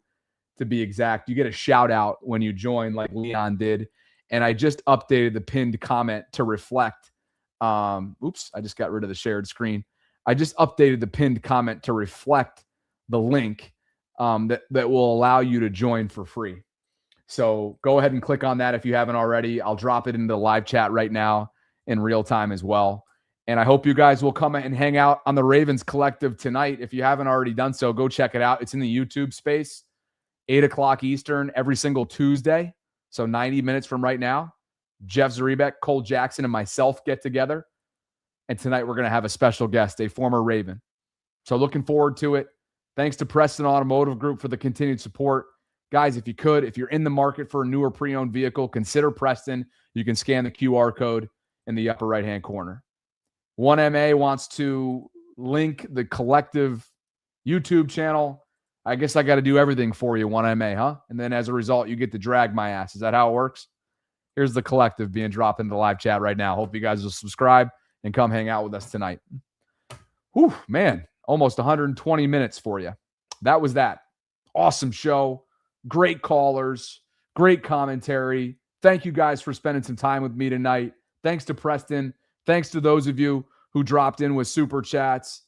to be exact. You get a shout out when you join like Leon did. And I just updated the pinned comment to reflect. Oops, I just got rid of the shared screen. I just updated the pinned comment to reflect the link that will allow you to join for free. So go ahead and click on that if you haven't already. I'll drop it into the live chat right now in real time as well. And I hope you guys will come and hang out on the Ravens Collective tonight. If you haven't already done so, go check it out. It's in the YouTube space, 8 o'clock Eastern every single Tuesday. So 90 minutes from right now, Jeff Zaribek, Cole Jackson, and myself get together. And tonight we're going to have a special guest, a former Raven. So looking forward to it. Thanks to Preston Automotive Group for the continued support. Guys, if you're in the market for a newer pre-owned vehicle, consider Preston. You can scan the QR code in the upper right-hand corner. 1MA wants to link the collective YouTube channel. I guess I got to do everything for you, 1MA, huh? And then as a result, you get to drag my ass. Is that how it works? Here's the collective being dropped into the live chat right now. Hope you guys will subscribe and come hang out with us tonight. Whew, man, almost 120 minutes for you. That was that. Awesome show. Great callers. Great commentary. Thank you guys for spending some time with me tonight. Thanks to Preston. Thanks to those of you who dropped in with super chats,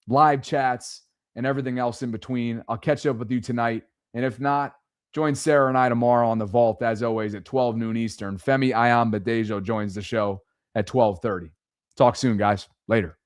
live chats, and everything else in between. I'll catch up with you tonight. And if not, join Sarah and I tomorrow on The Vault, as always, at 12 noon Eastern. Femi Ayambadejo joins the show at 12:30. Talk soon, guys. Later.